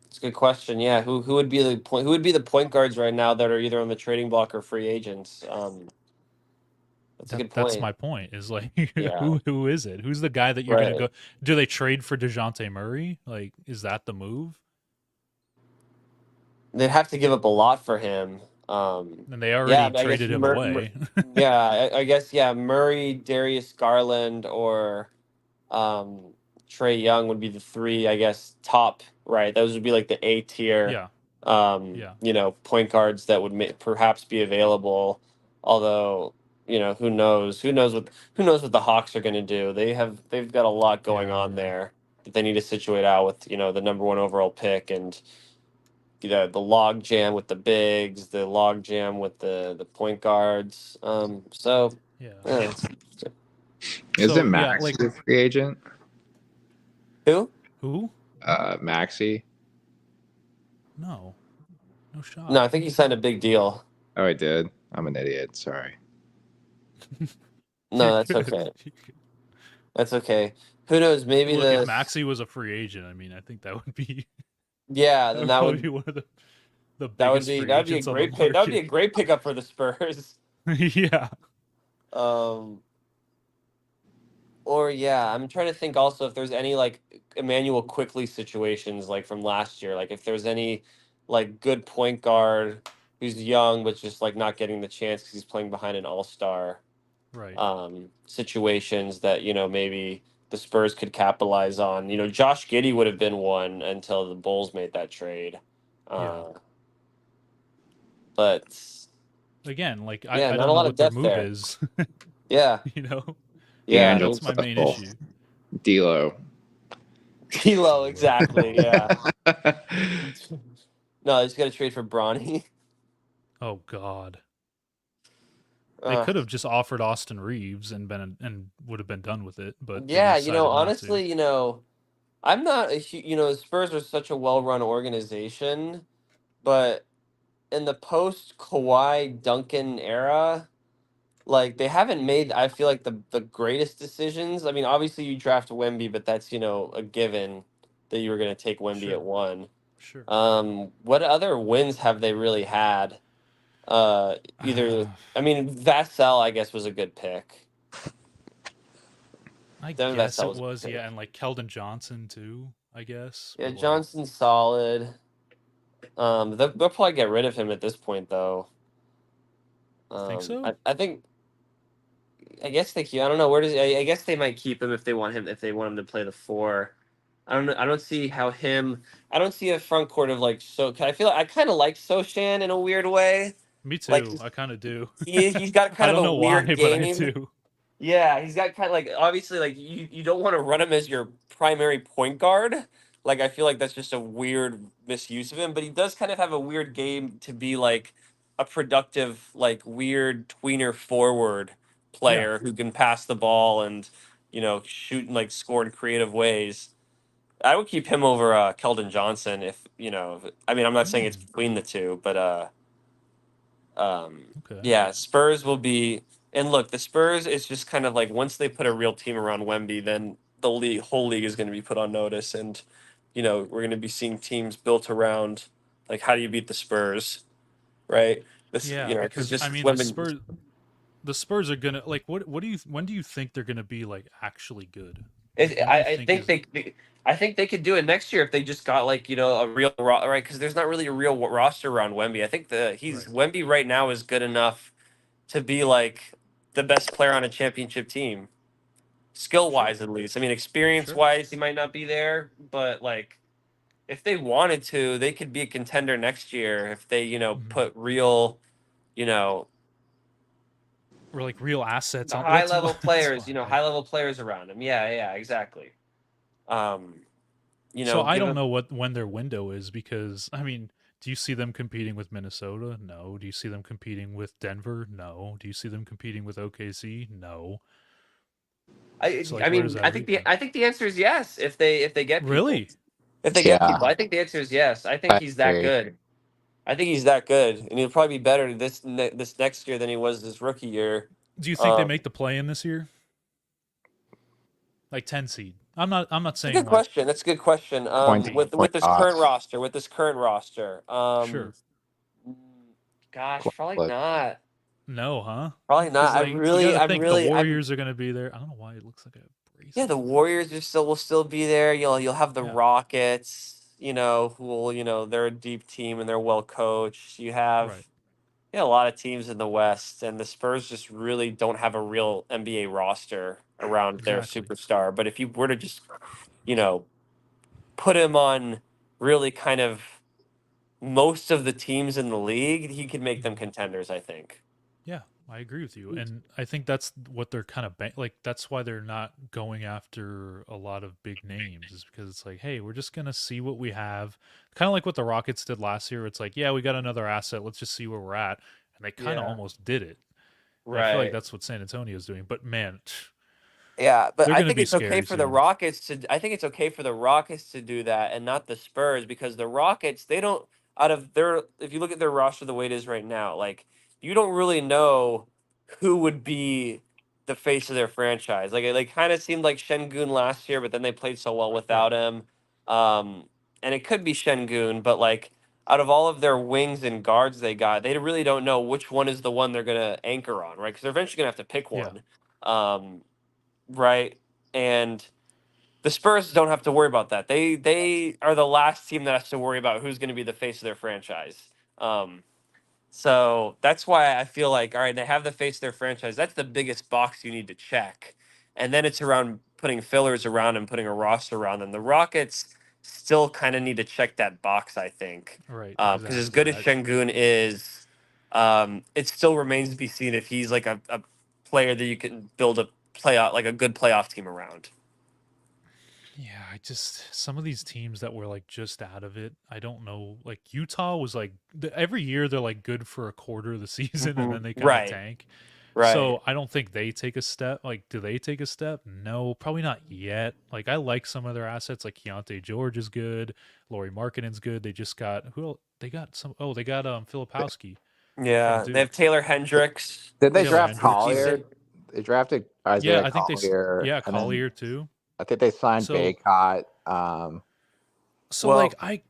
It's a good question. Yeah. Who would be the point? Who would be the point guards right now that are either on the trading block or free agents? That's a good That's point. my point. Is like Yeah. who is it? Who's the guy that you're gonna Right. go? Do they trade for Dejounte Murray? Like, is that the move? They'd have to give up a lot for him. And they Yeah, already but I guess traded him away. yeah, I guess yeah, Murray, Darius Garland, or Trey Young would be the 3, I guess, top right. Those would be like the A tier. Yeah. Yeah. Point guards that would perhaps be available. Although, who knows? Who knows what the Hawks are going to do? They've got a lot going Yeah, on yeah. there that they need to situate out with, the number one overall pick, and the log jam with the bigs, the log jam with the point guards. So Yeah. yeah. Isn't So yeah, like Maxi a free agent? Who? who? Maxi. No. No No, shot. I think he signed a big deal. Oh, I did. I'm an idiot. Sorry. No, that's okay. That's okay. Who knows? Maybe Look, if Maxi was a free agent, I mean, I think that would be yeah, that then would probably be one of the biggest free that would be a agents on the great pick. That would be a market. great pickup for the Spurs. Yeah. Um, or yeah, I'm trying to think also if there's any like Emmanuel Quickly situations like from last year. Like if there's any like good point guard who's young but just like not getting the chance because he's playing behind an all-star. Right. Situations that maybe the Spurs could capitalize on. Josh Giddey would have been one until the Bulls made that trade. Yeah. But Again, like yeah, I not don't a know lot of what their depth move there. is. Yeah, Yeah, yeah, D'Angelo that's my main Russell. issue. D'Lo. Kilo exactly. Yeah, no, I just got to trade for Bronny. Oh God. They could have just offered Austin Reeves and would have been done with it, but they Yeah, decided not to. honestly, I'm not the Spurs are such a well-run organization, but in the post Kawhi Duncan era, like they haven't made I feel like the greatest decisions. I mean, obviously you draft Wemby, but that's a given that you were going to take Wemby at Sure. 1. Sure. What other wins have they really had? Either I mean, Vassell I guess was a good pick. I Devin guess Vassell it was a was, good pick. yeah, and like Keldon Johnson too, I guess. Yeah, But like, Johnson's solid. They'll probably get rid of him at this point though. think so? I think I guess they keep. I don't know where does. I guess they might keep him if they want him. If they want him to play the 4. I don't know. I don't see how him. I don't see a front court of like so. I feel I kind of like Sochan in a weird way. Me Like too. I kind of do. he's got I kind of don't a know why, weird but I game. do. Yeah, he's got kind of like obviously like you don't want to run him as your primary point guard. Like I feel like that's just a weird misuse of him, but he does kind of have a weird game to be like a productive like weird tweener forward Yeah. player who can pass the ball and shoot and like score in creative ways. I would keep him over Keldon Johnson if I mean I'm not saying it's between the two, but Okay. yeah, Spurs will be. And look, the Spurs is just kind of like once they put a real team around Wemby, then the whole league is going to be put on notice, and we're going to be seeing teams built around like how do you beat the Spurs, right? This Yeah, because because just I mean Wemby. the Spurs are gonna like what do you when do you think they're gonna be like actually good? Like It, when do you I think think is I think they could do it next year if they just got like a real right because there's not really a real roster around Wemby. I think right? Wemby right now is good enough to be like the best player on a championship team, skill Sure. wise at least. I mean, experience Sure. wise, he might not be there, but like if they wanted to, they could be a contender next year if they Mhm. put real, you know, Or like real assets on high level that's players, fine. high level players around him. Yeah, yeah, exactly. Um, So I give don't him. know when their window is because I mean, do you see them competing with Minnesota? No. Do you see them competing with Denver? No. Do you see them competing with OKC? No. So like, I where does mean, that leave them? I think the answer is yes if they get people. Really? If they get people, Yeah, I think the answer is yes. I think I he's that agree. good. I think he's that good, and he'll probably be better this next year than he was this rookie year. Do you think they Um, make the play in this year? Like 10 seed. I'm not it's a good saying like question. That's a good question. Points, With point this current odds, roster, sure. mm, gosh, coin probably flip. not. No, huh? Probably Because not. like you got to I'm think the really, I'm. Warriors are going to be there. I don't know why it looks like a Yeah, bracelet. the Warriors will still be there. You'll have the Yeah. Rockets. Who will they're a deep team and they're well coached. You have Right. a lot of teams in the West, and the Spurs just really don't have a real NBA roster around their Exactly. superstar. But if you were to just, you know, put him on really kind of most of the teams in the league, he could make them contenders, I think. Yeah, I agree with you, and I think that's what they're kind of like. That's why they're not going after a lot of big names, is because it's like, hey, we're just gonna see what we have, kind of like what the Rockets did last year. It's like, yeah, we got another asset. Let's just see where we're at, and they kind of Yeah. almost did it. And I feel like Right. that's what San Antonio is doing. But man, Yeah, but they're I gonna think be it's okay scary for the soon. Rockets to. I think it's okay for the Rockets to do that and not the Spurs, because the Rockets, they don't, out of their, if you look at their roster the way it is right now, like, you don't really know who would be the face of their franchise. Like, it kind of seemed like Şengün last year, but then they played so well without Right. him. And it could be Şengün, but like, out of all of their wings and guards they got, they really don't know which one is the one they're gonna anchor on, right? Because they're eventually gonna have to pick Yeah. one. Right? And the Spurs don't have to worry about that. They are the last team that has to worry about who's going to be the face of their franchise. Um, so that's why I feel like, all right, they have the face of their franchise. That's the biggest box you need to check, and then it's around putting fillers around and putting a roster around them. The Rockets still kind of need to check that box, I think, Right. because as good Exactly. as Şengün is, it still remains to be seen if he's like a player that you can build a playoff, like a good playoff team around. Yeah, I just some of these teams that were like just out of it, I don't know. Like Utah was like every year they're like good for a quarter of the season and then they kind of Right, tank. right. So I don't think they take a step. Like, do they take a step? No, probably not yet. Like I like some of their assets. Like Keontae George is good. Laurie Markkinen's good. They just got who else? They got some. Oh, they got Filipowski from Yeah, they have Duke. Taylor Hendricks. Did they Taylor draft Hendricks. He's Collier? it. They drafted Yeah, Isaiah I think Collier, yeah, and then Collier too. I think they signed So Baycott. like Well, I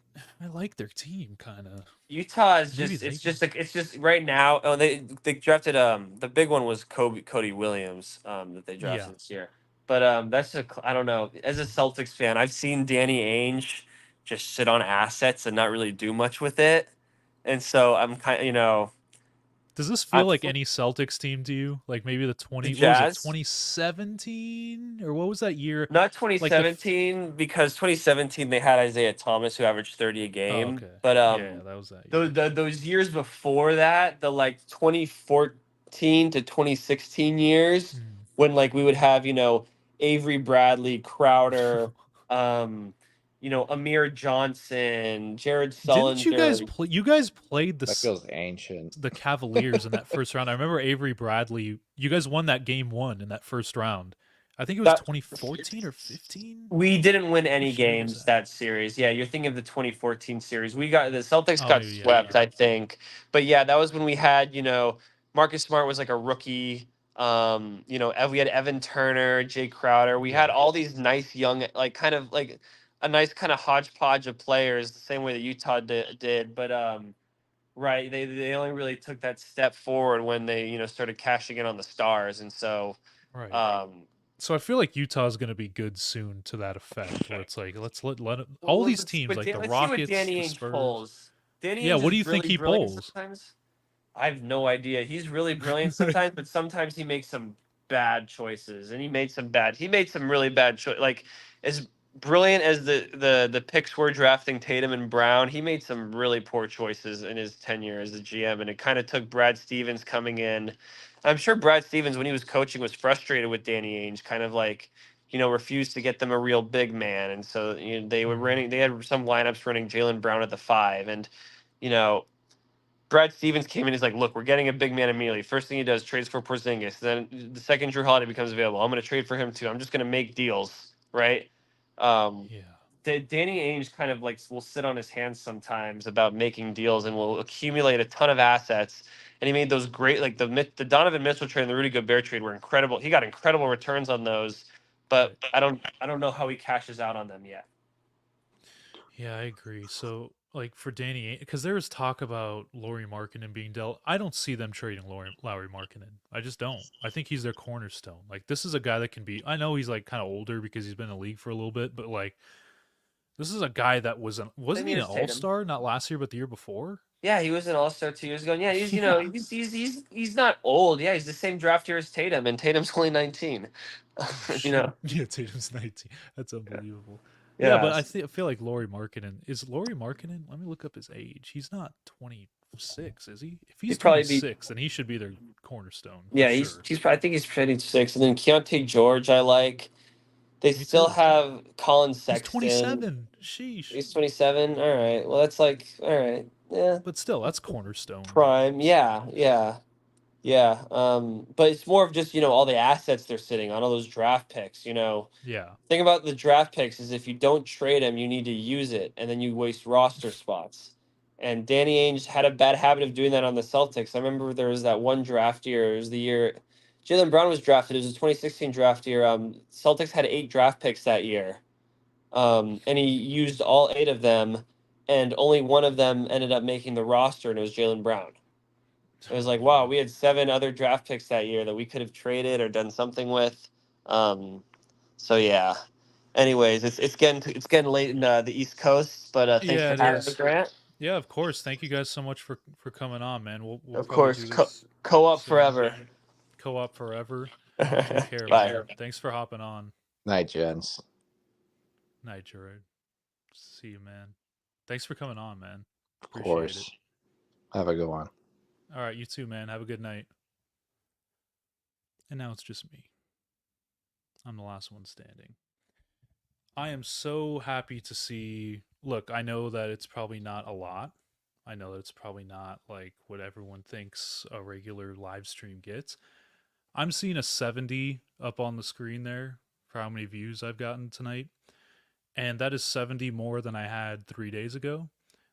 like their team kind of. Utah is Maybe just they it's can. just like it's just right now. Oh, they drafted the big one was Cody Williams that they Yeah. drafted this year. But that's I don't know. As a Celtics fan, I've seen Danny Ainge just sit on assets and not really do much with it, and so I'm kind Does this I'm feel like any Celtics team to you? Like maybe the the 20 what was it, Jazz. 2017 or what was that year? Not Like the 2017, because 2017 they had Isaiah Thomas who averaged 30 a Oh, game. okay. But Yeah, that was that year. those years before that, the like 2014 to 2016 years, Mm. when like we would have, Avery Bradley, Crowder, um, Amir Johnson, Jared Didn't you guys Sullinger. play you guys played That feels ancient. the Cavaliers in that first round? I remember Avery Bradley. You guys won that game 1 in that first round. I think it was That 2014 or 15. We didn't win any Which year was games that? that series. Yeah, you're thinking of the 2014 series. The Celtics Oh, got maybe yeah, swept, yeah. I think. But yeah, that was when we had, Marcus Smart was like a rookie. We had Evan Turner, Jay Crowder. We had Yeah. all these nice young, like kind of like a nice kind of hodgepodge of players, the same way that Utah did. But right, they only really took that step forward when they, started cashing in on the stars. And so Right. um So I feel like Utah's going to be good soon to that effect, where it's like let's let it, all Well, these teams like the let's see what Rockets, Danny the Ainge Spurs. pulls. Danny Yeah, Ainge what do you is think really he brilliant pulls? sometimes. I have no idea. He's really brilliant sometimes, but sometimes he makes some bad choices, and he made some really bad choices. Like, as brilliant as the picks were drafting Tatum and Brown, he made some really poor choices in his tenure as the GM, and it kind of took Brad Stevens coming in. I'm sure Brad Stevens, when he was coaching, was frustrated with Danny Ainge, kind of like, refused to get them a real big man, and so they were Mhm. running. They had some lineups running Jalen Brown at the 5, and you know Brad Stevens came in. He's like, "Look, we're getting a big man immediately. First thing he does, trades for Porzingis. Then the second Drew Holiday becomes available, I'm going to trade for him too. I'm just going to make deals, right?" Um, Yeah. Danny Ainge kind of like will sit on his hands sometimes about making deals and will accumulate a ton of assets. And he made those great, like the Donovan Mitchell trade and the Rudy Gobert trade were incredible. He got incredible returns on those, but Right. I don't know how he cashes out on them yet. Yeah, I agree. So, like for Danny, because there was talk about Laurie Markkinen being dealt. I don't see them trading Lowry Markkinen. I just don't. I think he's their cornerstone. Like this is a guy that can be. I know he's like kind of older because he's been in the league for a little bit, but like this is a guy that wasn't Same he year an as All Tatum. Star? Not last year, but the year before. Yeah, he was an All Star 2 years ago. And yeah, he's Yeah. he's not old. Yeah, he's the same draft year as Tatum, and Tatum's only 19. you know. Yeah, Tatum's 19. That's unbelievable. Yeah, but I feel like Laurie Markkinen is Laurie Markkinen. Let me look up his age. He's not 26, is he? If he's He'd probably be- 26, then he should be their cornerstone. For Yeah, sure. he's I think he's 26, and then Keontae George I like. They Me still too. have Colin He's Sexton. 27. Sheesh. He's 27. All right. Well, that's like all right. Yeah. But still, that's cornerstone. Prime. Yeah. Yeah. Yeah. But it's more of just, all the assets they're sitting on, all those draft picks, Yeah. Thing about the draft picks is if you don't trade them, you need to use it, and then you waste roster spots. And Danny Ainge had a bad habit of doing that on the Celtics. I remember there was that one draft year. It was the year Jaylen Brown was drafted. It was the 2016 draft year. Celtics had 8 draft picks that year, and he used all 8 of them, and only one of them ended up making the roster, and it was Jaylen Brown. It was like, wow, we had 7 other draft picks that year that we could have traded or done something with. So yeah. Anyways, it's getting late in the East Coast, but thanks Yeah, for it having is. me, Grant. Yeah, of course. Thank you guys so much for coming on, man. We'll Of probably course, do this co-op soon. forever. Co-op forever. Take care, Bye. man. Thanks for hopping on. Night, gents. Night, Jared. See you, man. Thanks for coming on, man. Of Appreciate course. it. Have a good one. All right, you too, man. Have a good night. And now it's just me. I'm the last one standing. I am so happy to see. Look, I know that it's probably not a lot. I know that it's probably not like what everyone thinks a regular live stream gets. I'm seeing a 70 up on the screen there for how many views I've gotten tonight. And that is 70 more than I had 3 days ago.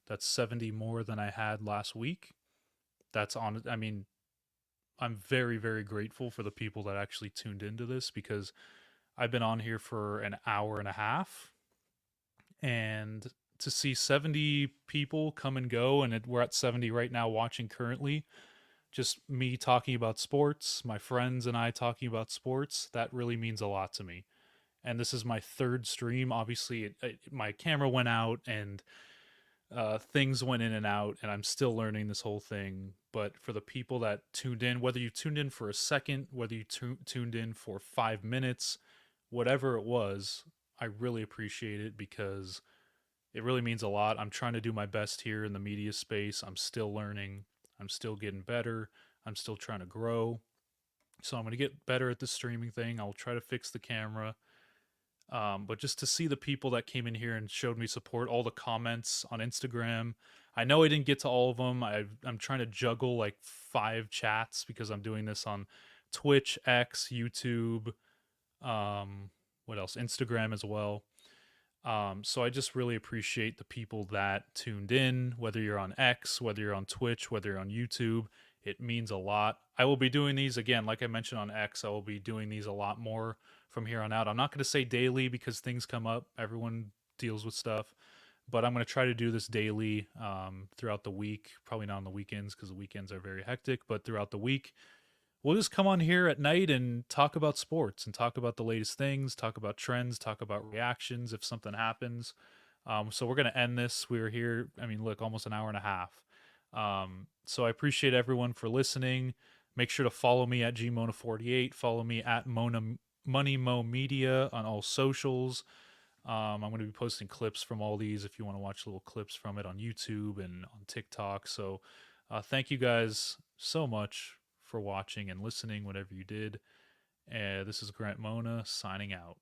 That's 70 more than I had last week. I mean, I'm very, very grateful for the people that actually tuned into this because I've been on here for an hour and a half. And to see 70 people come and go, and we're at 70 right now watching currently, just me talking about sports, my friends and I talking about sports, that really means a lot to me. And this is my 3rd stream. Obviously, my camera went out and things went in and out, and I'm still learning this whole thing. But for the people that tuned in, whether you tuned in for a second, whether you tuned in for 5 minutes, whatever it was, I really appreciate it because it really means a lot. I'm trying to do my best here in the media space. I'm still learning. I'm still getting better. I'm still trying to grow. So I'm going to get better at the streaming thing. I'll try to fix the camera. But just to see the people that came in here and showed me support, all the comments on Instagram. I know I didn't get to all of them. I'm trying to juggle like 5 chats because I'm doing this on Twitch, X, YouTube, what else? Instagram as well. So I just really appreciate the people that tuned in, whether you're on X, whether you're on Twitch, whether you're on YouTube. It means a lot. I will be doing these again, like I mentioned on X. I will be doing these a lot more from here on out. I'm not going to say daily because things come up. Everyone deals with stuff. But I'm going to try to do this daily throughout the week. Probably not on the weekends because the weekends are very hectic. But throughout the week, we'll just come on here at night and talk about sports and talk about the latest things, talk about trends, talk about reactions if something happens. So we're going to end this. We were here, I mean, look, almost an hour and a half. So I appreciate everyone for listening. Make sure to follow me at gmona48. Follow me at MoneyMo Media on all socials. I'm going to be posting clips from all these if you want to watch little clips from it on YouTube and on TikTok. So thank you guys so much for watching and listening, whatever you did. This is Grant Mona signing out.